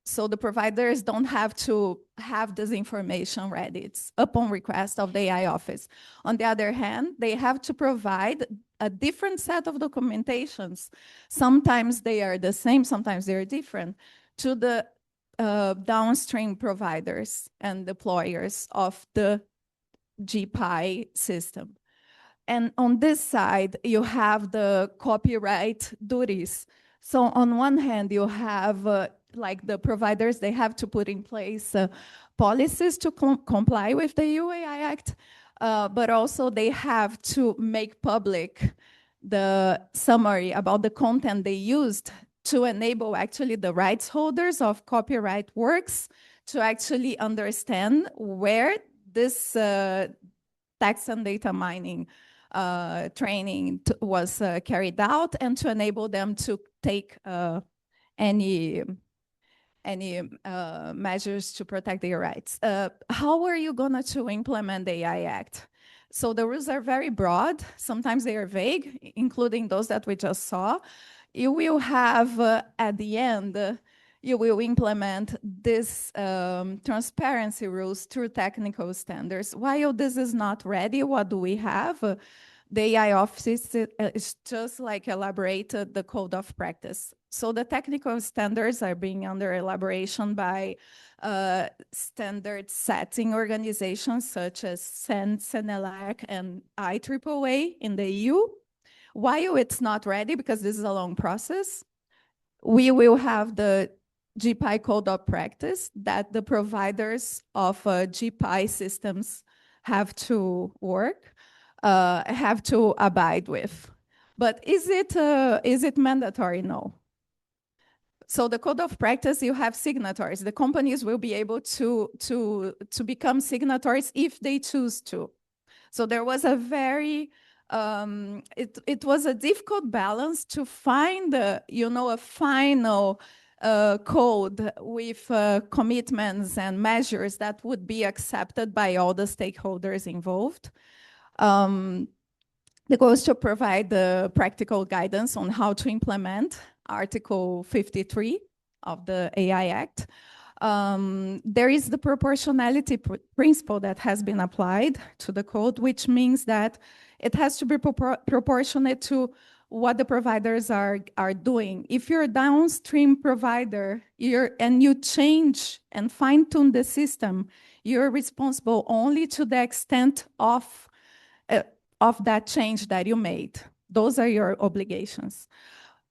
So the providers don't have to have this information ready. It's upon request of the AI office. On the other hand, they have to provide a different set of documentations. Sometimes they are the same, sometimes they're different, to the downstream providers and deployers of the GPI system. And on this side, you have the copyright duties. So on one hand, you have like the providers, they have to put in place policies to comply with the UAI Act, but also they have to make public the summary about the content they used to enable actually the rights holders of copyright works to actually understand where this text and data mining training was carried out, and to enable them to take any measures to protect their rights. How are you going to implement the AI Act? So the rules are very broad. Sometimes they are vague, including those that we just saw. You will have at the end, you will implement this transparency rules through technical standards. While this is not ready, what do we have? The AI office is just like elaborated the code of practice. So the technical standards are being under elaboration by standard setting organizations such as CENELAC and IEEE in the EU. While it's not ready, because this is a long process, we will have the GPI code of practice that the providers of GPI systems have to work, have to abide with. But is it mandatory? No. So the code of practice, you have signatories. The companies will be able to become signatories if they choose to. So there was a very, it was a difficult balance to find, a final code with commitments and measures that would be accepted by all the stakeholders involved. The goal is to provide the practical guidance on how to implement Article 53 of the AI Act. There is the proportionality principle that has been applied to the code, which means that it has to be proportionate to what the providers are doing. If you're a downstream provider and you change and fine-tune the system, you're responsible only to the extent of that change that you made. Those are your obligations.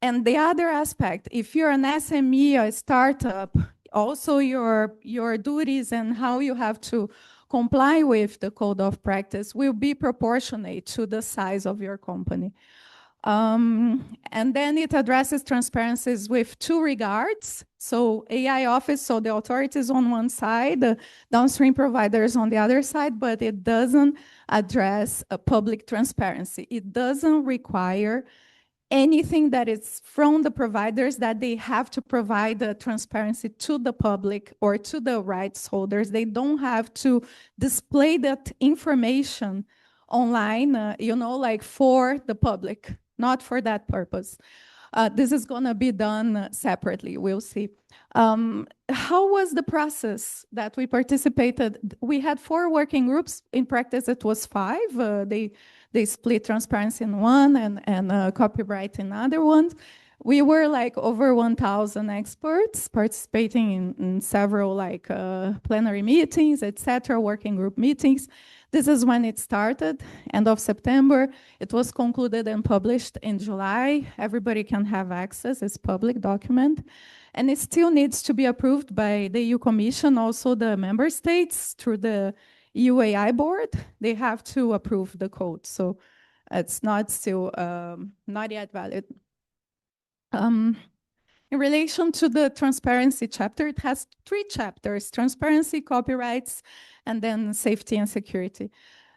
And the other aspect, if you're an SME, a startup, also your duties and how you have to comply with the code of practice will be proportionate to the size of your company. And then it addresses transparencies with two regards. So AI office, so the authorities on one side, the downstream providers on the other side, but it doesn't address a public transparency. It doesn't require anything that is from the providers that they have to provide the transparency to the public or to the rights holders. They don't have to display that information online, like for the public, not for that purpose. This is going to be done separately. We'll see. How was the process that we participated? We had 4 working groups. In practice, it was 5. They split transparency in one and copyright in other ones. We were like over 1,000 experts participating in several plenary meetings, etc., working group meetings. This is when it started, end of September. It was concluded and published in July. Everybody can have access, it's public document. And it still needs to be approved by the EU Commission, also the member states through the UAI board. They have to approve the code. So it's not still, not yet valid. In relation to the transparency chapter, it has 3 chapters: transparency, copyrights, and then safety and security.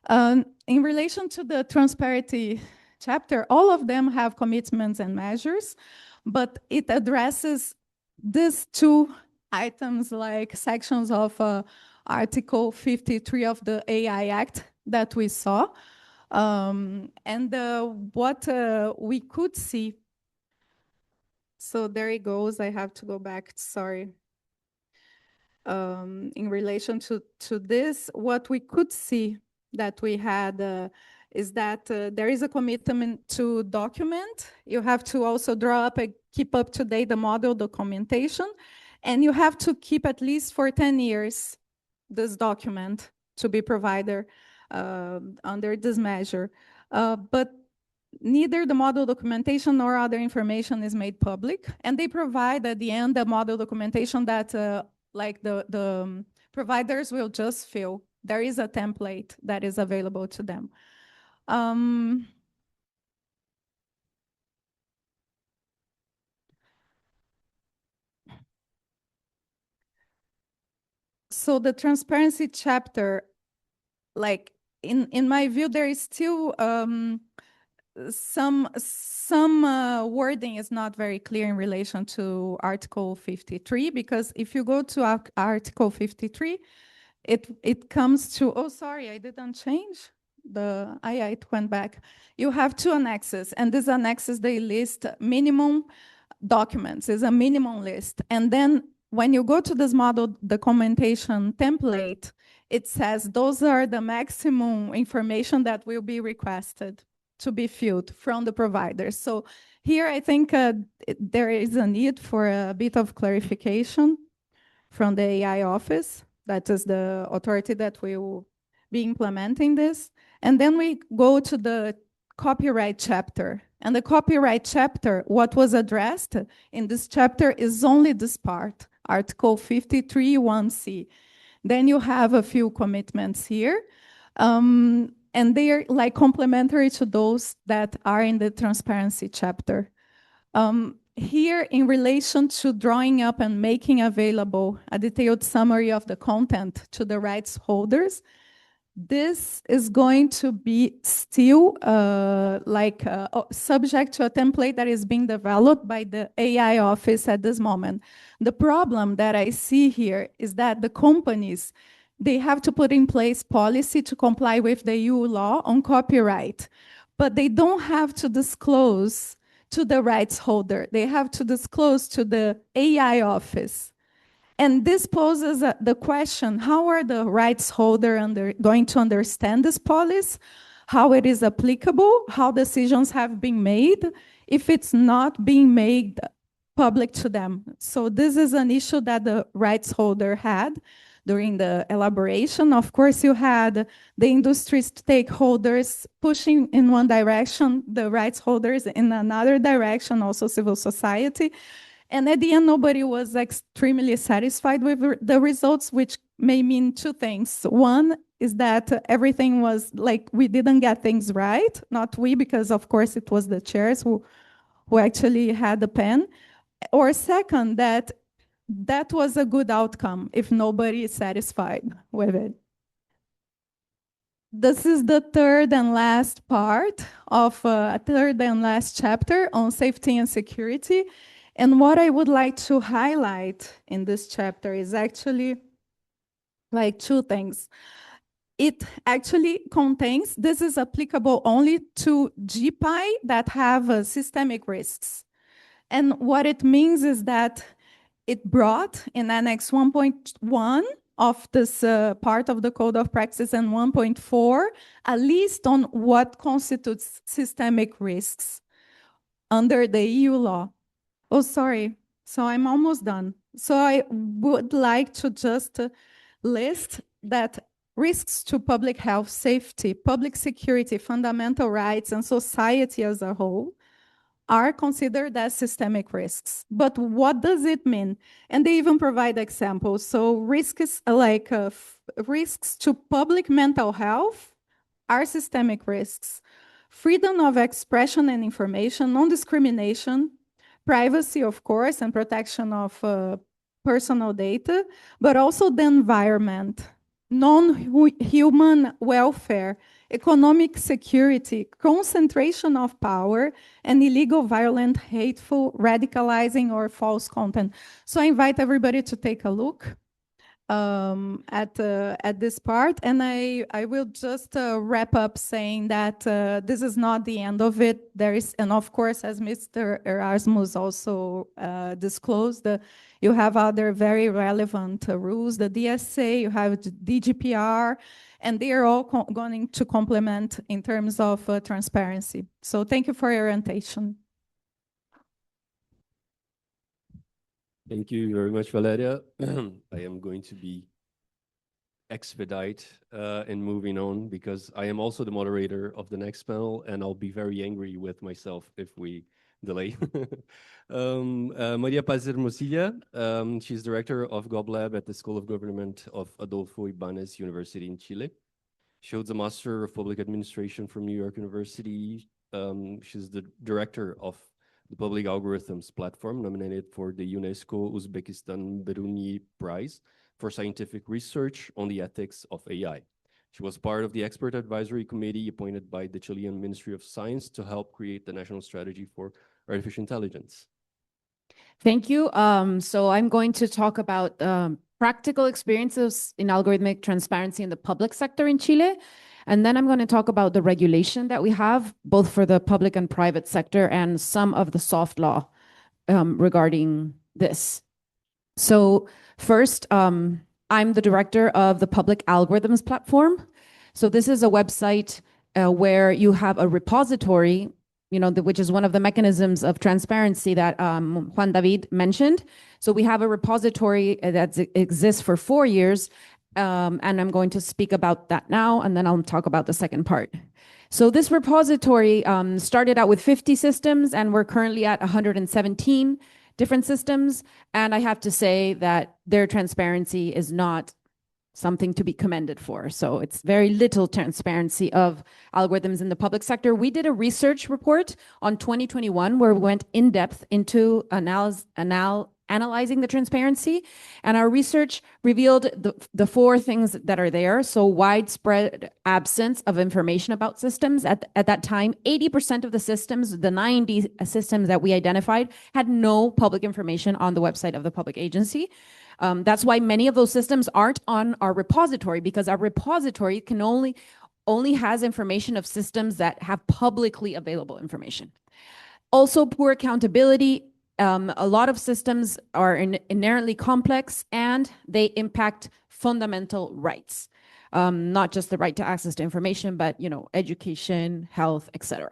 In relation to the transparency chapter, all of them have commitments and measures, but it addresses these 2 items, like sections of Article 53 of the AI Act that we saw. And what we could see, so there it goes, I have to go back, sorry. in relation to this, what we could see that we had is that there is a commitment to document. You have to also draw up and keep up to date the model documentation, and you have to keep at least for 10 years this document to be provided under this measure. But neither the model documentation nor other information is made public, and they provide at the end the model documentation that like the providers will just fill. There is a template that is available to them. So the transparency chapter, like in my view, there is still some wording is not very clear in relation to Article 53, because if you go to Article 53, it comes to, oh, sorry, I didn't change the, it went back. You have two annexes, and these annexes, they list minimum documents, is a minimum list. And then when you go to this model documentation template, it says those are the maximum information that will be requested to be filled from the providers. So here I think there is a need for a bit of clarification from the AI office. That is the authority that will be implementing this. And then we go to the copyright chapter. And the copyright chapter, what was addressed in this chapter is only this part, Article 53(1)(c). Then you have a few commitments here. And they are like complementary to those that are in the transparency chapter. Here, in relation to drawing up and making available a detailed summary of the content to the rights holders, this is going to be still subject to a template that is being developed by the AI office at this moment. The problem that I see here is that the companies, they have to put in place policy to comply with the EU law on copyright, but they don't have to disclose to the rights holder. They have to disclose to the AI office. And this poses the question, how are the rights holder going to understand this policy, how it is applicable, how decisions have been made, if it's not being made public to them. So this is an issue that the rights holder had during the elaboration. Of course, you had the industry stakeholders pushing in one direction, the rights holders in another direction, also civil society. And at the end, nobody was extremely satisfied with the results, which may mean two things. One is that everything was like, we didn't get things right, not we, because of course it was the chairs who actually had the pen. Or second, that was a good outcome if nobody is satisfied with it. This is the third and last part of a third and last chapter on safety and security. And what I would like to highlight in this chapter is actually like two things. It actually contains, this is applicable only to GPI that have systemic risks. And what it means is that it brought in Annex 1.1 of this part of the Code of Practice and 1.4 a list on what constitutes systemic risks under the EU law. Oh, sorry. So I'm almost done. So I would like to just list that risks to public health, safety, public security, fundamental rights, and society as a whole are considered as systemic risks. But what does it mean? And they even provide examples. So risks like risks to public mental health are systemic risks. Freedom of expression and information, non-discrimination, privacy, of course, and protection of personal data, but also the environment, non-human welfare, economic security, concentration of power, and illegal, violent, hateful, radicalizing, or false content. So I invite everybody to take a look at this part, and I will just wrap up saying that this is not the end of it. There is, and of course, as Mr. Erasmus also disclosed, you have other very relevant rules, the DSA, you have the DGPR, and they are all going to complement in terms of transparency. So thank you for your attention. Thank you very much, Valeria. I am going to be expedite in moving on because I am also the moderator of the next panel, and I'll be very angry with myself if we delay. Maria Paz Hermosilla, she's director of GovLab at the School of Government of Adolfo Ibáñez University in Chile. She holds a Master of Public Administration from New York University. She's the director of the Public Algorithms Platform, nominated for the UNESCO Uzbekistan Beruni Prize for Scientific Research on the Ethics of AI. She was part of the expert advisory committee appointed by the Chilean Ministry of Science to help create the national strategy for artificial intelligence. Thank you. So I'm going to talk about practical experiences in algorithmic transparency in the public sector in Chile. And then I'm going to talk about the regulation that we have, both for the public and private sector, and some of the soft law regarding this. So first, I'm the director of the Public Algorithms Platform. So this is a website where you have a repository, which is one of the mechanisms of transparency that Juan David mentioned. So we have a repository that exists for 4 years, and I'm going to speak about that now, and then I'll talk about the second part. So this repository started out with 50 systems, and we're currently at 117 different systems. And I have to say that their transparency is not something to be commended for. So it's very little transparency of algorithms in the public sector. We did a research report on 2021 where we went in depth into analyzing the transparency. And our research revealed the 4 things that are there. So widespread absence of information about systems. At that time, 80% of the systems, the 90 systems that we identified, had no public information on the website of the public agency. That's why many of those systems aren't on our repository, because our repository can only has information of systems that have publicly available information. Also, poor accountability. A lot of systems are inherently complex, and they impact fundamental rights, not just the right to access to information, but education, health, etc.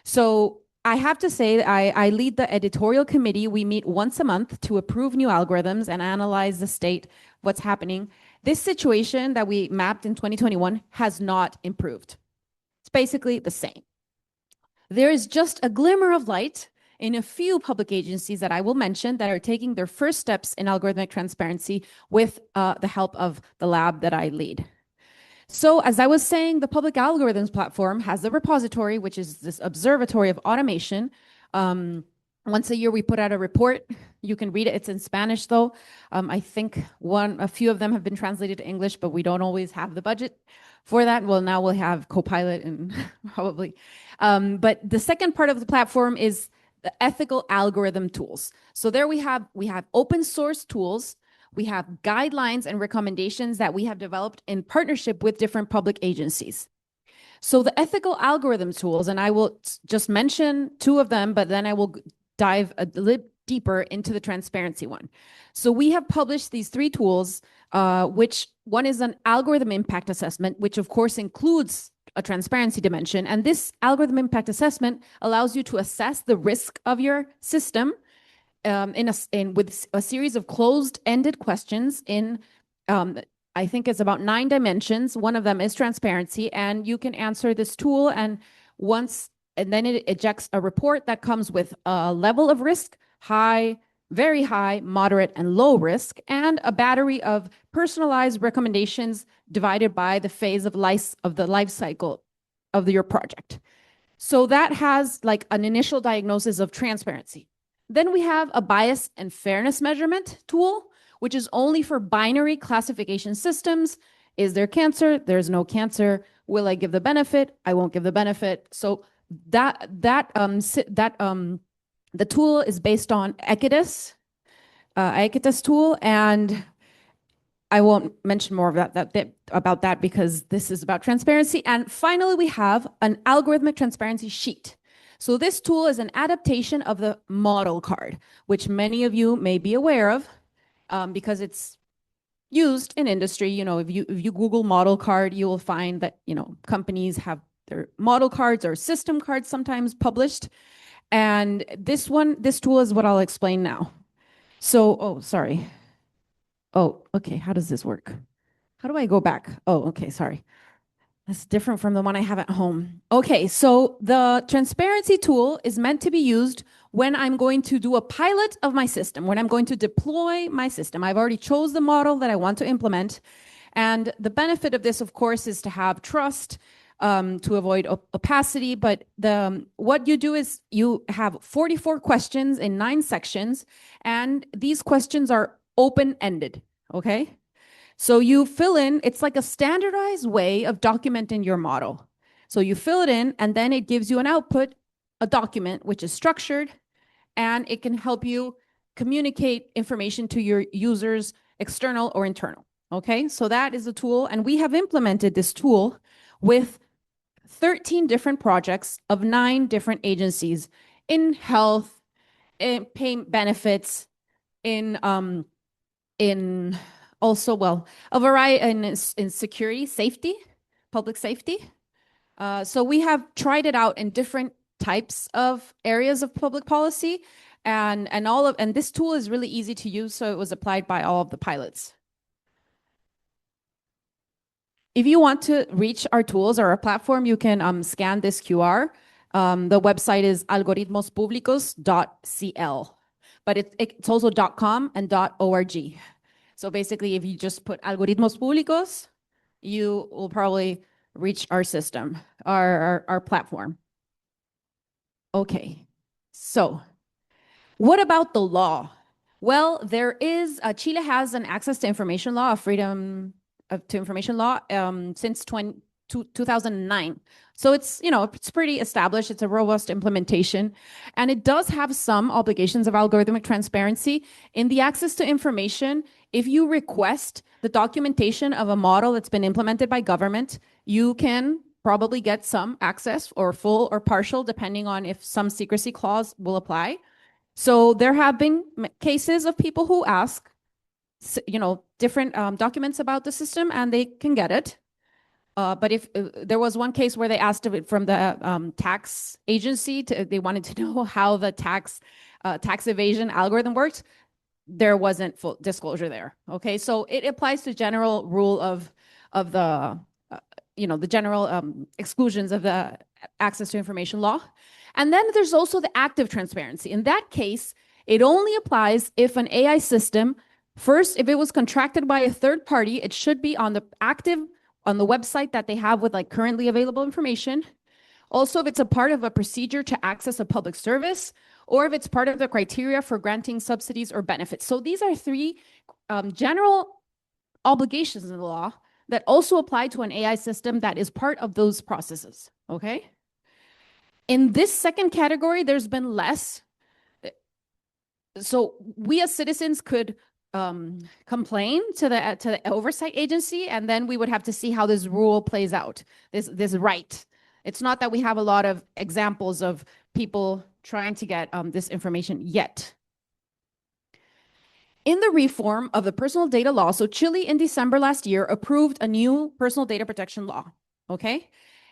So I have to say that I lead the editorial committee. We meet once a month to approve new algorithms and analyze the state, what's happening. This situation that we mapped in 2021 has not improved. It's basically the same. There is just a glimmer of light in a few public agencies that I will mention that are taking their first steps in algorithmic transparency with the help of the lab that I lead. So as I was saying, the Public Algorithms Platform has the repository, which is this observatory of automation. Once a year, we put out a report. You can read it. It's in Spanish, though. I think a few of them have been translated to English, but we don't always have the budget for that. Well, now we'll have Copilot and probably. But the second part of the platform is the ethical algorithm tools. So there we have open source tools. We have guidelines and recommendations that we have developed in partnership with different public agencies. So the ethical algorithm tools, and I will just mention 2 of them, but then I will dive a little deeper into the transparency one. So we have published these 3 tools, which one is an algorithm impact assessment, which of course includes a transparency dimension. And this algorithm impact assessment allows you to assess the risk of your system with a series of closed-ended questions in, I think it's about 9 dimensions. One of them is transparency, and you can answer this tool, and then it ejects a report that comes with a level of risk, high, very high, moderate, and low risk, and a battery of personalized recommendations divided by the phase of the life cycle of your project. So that has like an initial diagnosis of transparency. Then we have a bias and fairness measurement tool, which is only for binary classification systems. Is there cancer? There's no cancer. Will I give the benefit? I won't give the benefit. So the tool is based on Equitas tool, and I won't mention more about that because this is about transparency. And finally, we have an algorithmic transparency sheet. So this tool is an adaptation of the model card, which many of you may be aware of because it's used in industry. You know, if you Google model card, you will find that, you know, companies have their model cards or system cards sometimes published. And this tool is what I'll explain now. So, oh, sorry. Oh, okay, how does this work? How do I go back? Oh, okay, sorry. That's different from the one I have at home. Okay, so the transparency tool is meant to be used when I'm going to do a pilot of my system, when I'm going to deploy my system. I've already chose the model that I want to implement. And the benefit of this, of course, is to have trust, to avoid opacity. But what you do is you have 44 questions in 9 sections, and these questions are open-ended, okay? So you fill in, it's like a standardized way of documenting your model. So you fill it in, and then it gives you an output, a document, which is structured, and it can help you communicate information to your users, external or internal, okay? So that is a tool, and we have implemented this tool with 13 different projects of 9 different agencies in health, in pay benefits, in also, well, a variety in security, safety, public safety. So we have tried it out in different types of areas of public policy, and this tool is really easy to use, so it was applied by all of the pilots. If you want to reach our tools or our platform, you can scan this QR. The website is algoritmospublicos.cl, but it's also .com and .org. So basically, if you just put Algoritmos Públicos, you will probably reach our system, our platform. Okay, so what about the law? Well, Chile has an access to information law, a freedom to information law since 2009. So it's, you know, it's pretty established. It's a robust implementation. And it does have some obligations of algorithmic transparency. In the access to information, if you request the documentation of a model that's been implemented by government, you can probably get some access, or full or partial, depending on if some secrecy clause will apply. So there have been cases of people who ask, you know, different documents about the system, and they can get it. But if there was one case where they asked it from the tax agency, they wanted to know how the tax evasion algorithm worked, there wasn't full disclosure there. Okay, so it applies to general rule of the you know, the general exclusions of the access to information law. And then there's also the active transparency. In that case, it only applies if an AI system, first, if it was contracted by a third party, it should be on the website that they have with like currently available information. Also, if it's a part of a procedure to access a public service, or if it's part of the criteria for granting subsidies or benefits. So these are 3 general obligations in the law that also apply to an AI system that is part of those processes, okay? In this second category, there's been less. So we as citizens could complain to the oversight agency, and then we would have to see how this rule plays out, this right. It's not that we have a lot of examples of people trying to get this information yet. In the reform of the personal data law, so Chile in December last year approved a new personal data protection law, okay?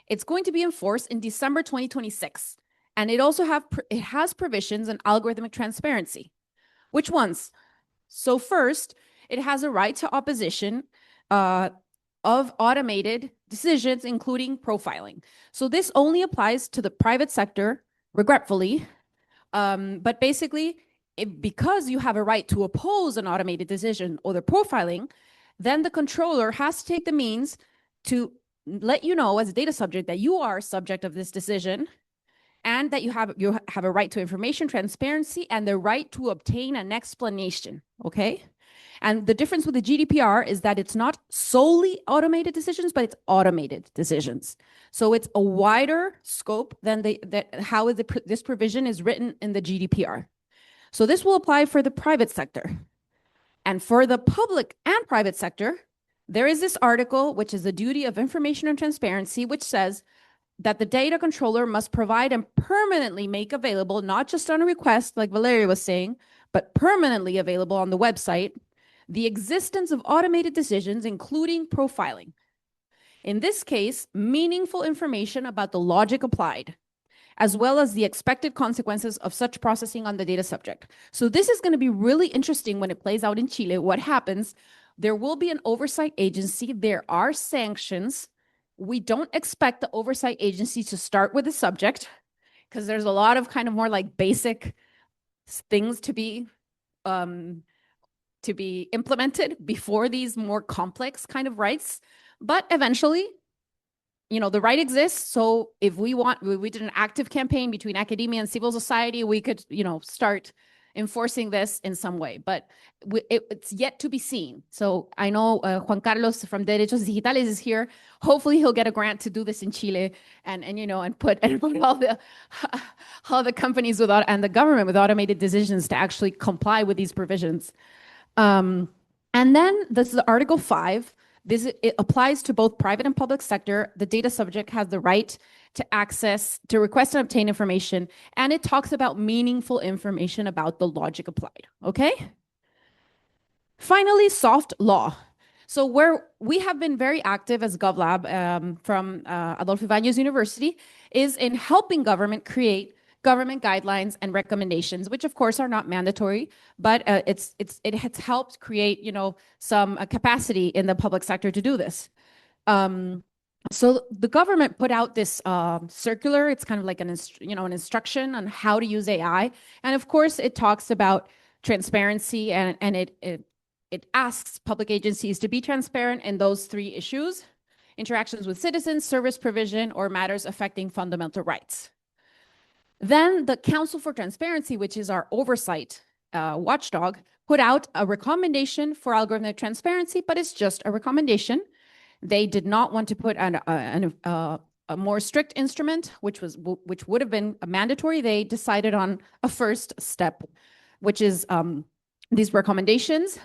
It's going to be enforced in December 2026. And it also has provisions on algorithmic transparency. Which ones? So first, it has a right to opposition of automated decisions, including profiling. So this only applies to the private sector, regretfully, but basically, because you have a right to oppose an automated decision or the profiling, then the controller has to take the means to let you know as a data subject that you are subject of this decision, and that you have a right to information transparency and the right to obtain an explanation, okay? And the difference with the GDPR is that it's not solely automated decisions, but it's automated decisions. So it's a wider scope than how this provision is written in the GDPR. So this will apply for the private sector. And for the public and private sector, there is this article, which is the duty of information and transparency, which says that the data controller must provide and permanently make available, not just on a request, like Valeria was saying, but permanently available on the website, the existence of automated decisions, including profiling. In this case, meaningful information about the logic applied, as well as the expected consequences of such processing on the data subject. So this is going to be really interesting when it plays out in Chile. What happens? There will be an oversight agency. There are sanctions. We don't expect the oversight agency to start with the subject because there's a lot of kind of more like basic things to be implemented before these more complex kind of rights. But eventually, you know, the right exists. So if we did an active campaign between academia and civil society, we could, you know, start enforcing this in some way, but it's yet to be seen. So I know Juan Carlos from Derechos Digitales is here. Hopefully he'll get a grant to do this in Chile and you know, and put all the companies and the government with automated decisions to actually comply with these provisions. And then this is Article 5. It applies to both private and public sector. The data subject has the right to request and obtain information, and it talks about meaningful information about the logic applied, okay? Finally, soft law. So where we have been very active as GovLab from Adolfo Ibáñez University is in helping government create government guidelines and recommendations, which of course are not mandatory, but it has helped create, you know, some capacity in the public sector to do this. So the government put out this circular. It's kind of like an instruction on how to use AI, and of course it talks about transparency and it asks public agencies to be transparent in those 3 issues: interactions with citizens, service provision, or matters affecting fundamental rights. Then the Council for Transparency, which is our oversight watchdog, put out a recommendation for algorithmic transparency, but it's just a recommendation. They did not want to put a more strict instrument, which would have been mandatory. They decided on a first step, which is these recommendations.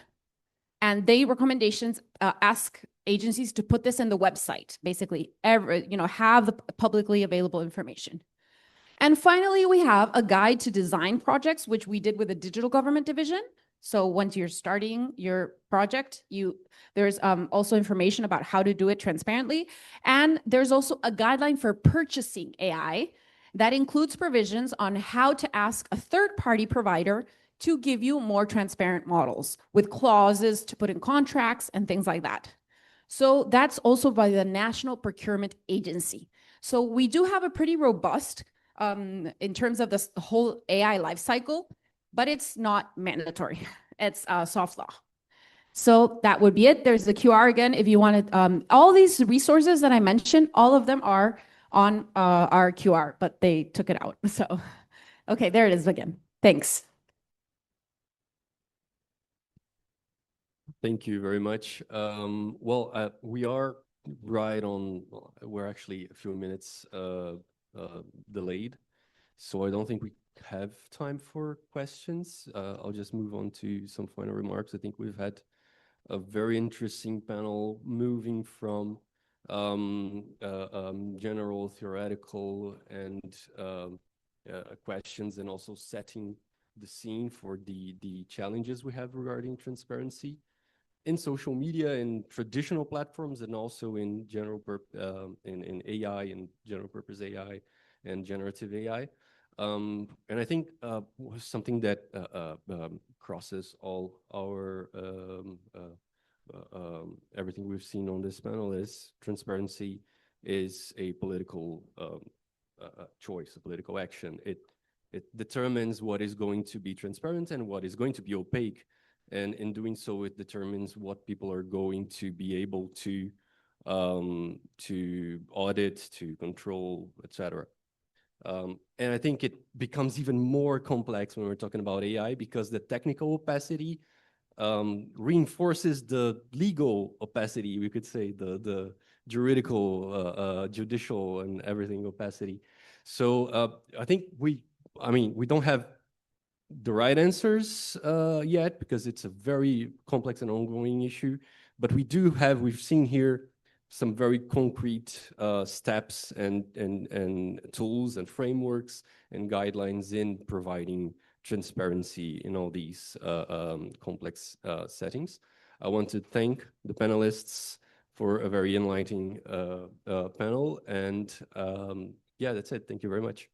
And recommendations ask agencies to put this in the website, basically, have the publicly available information. And finally, we have a guide to design projects, which we did with the Digital Government Division. So once you're starting your project, there's also information about how to do it transparently. And there's also a guideline for purchasing AI that includes provisions on how to ask a third-party provider to give you more transparent models with clauses to put in contracts and things like that. So that's also by the National Procurement Agency. So we do have a pretty robust in terms of this whole AI lifecycle, but it's not mandatory. It's soft law. So that would be it. There's the QR again. If you wanted, all these resources that I mentioned, all of them are on our QR, but they took it out. So, okay, there it is again. Thanks. Thank you very much. We are right on, we're actually a few minutes delayed, so I don't think we have time for questions. I'll just move on to some final remarks. I think we've had a very interesting panel moving from general theoretical and questions, and also setting the scene for the challenges we have regarding transparency in social media, in traditional platforms, and also in in AI and general purpose AI and generative AI. And I think something that crosses all our everything we've seen on this panel is transparency is a political choice, a political action. It determines what is going to be transparent and what is going to be opaque. And in doing so, it determines what people are going to be able to audit, to control, etc. And I think it becomes even more complex when we're talking about AI, because the technical opacity reinforces the legal opacity, we could say, the juridical, judicial, and everything opacity. So I think we don't have the right answers yet, because it's a very complex and ongoing issue. But we've seen here some very concrete steps and tools and frameworks and guidelines in providing transparency in all these complex settings. I want to thank the panelists for a very enlightening panel. And yeah, that's it. Thank you very much.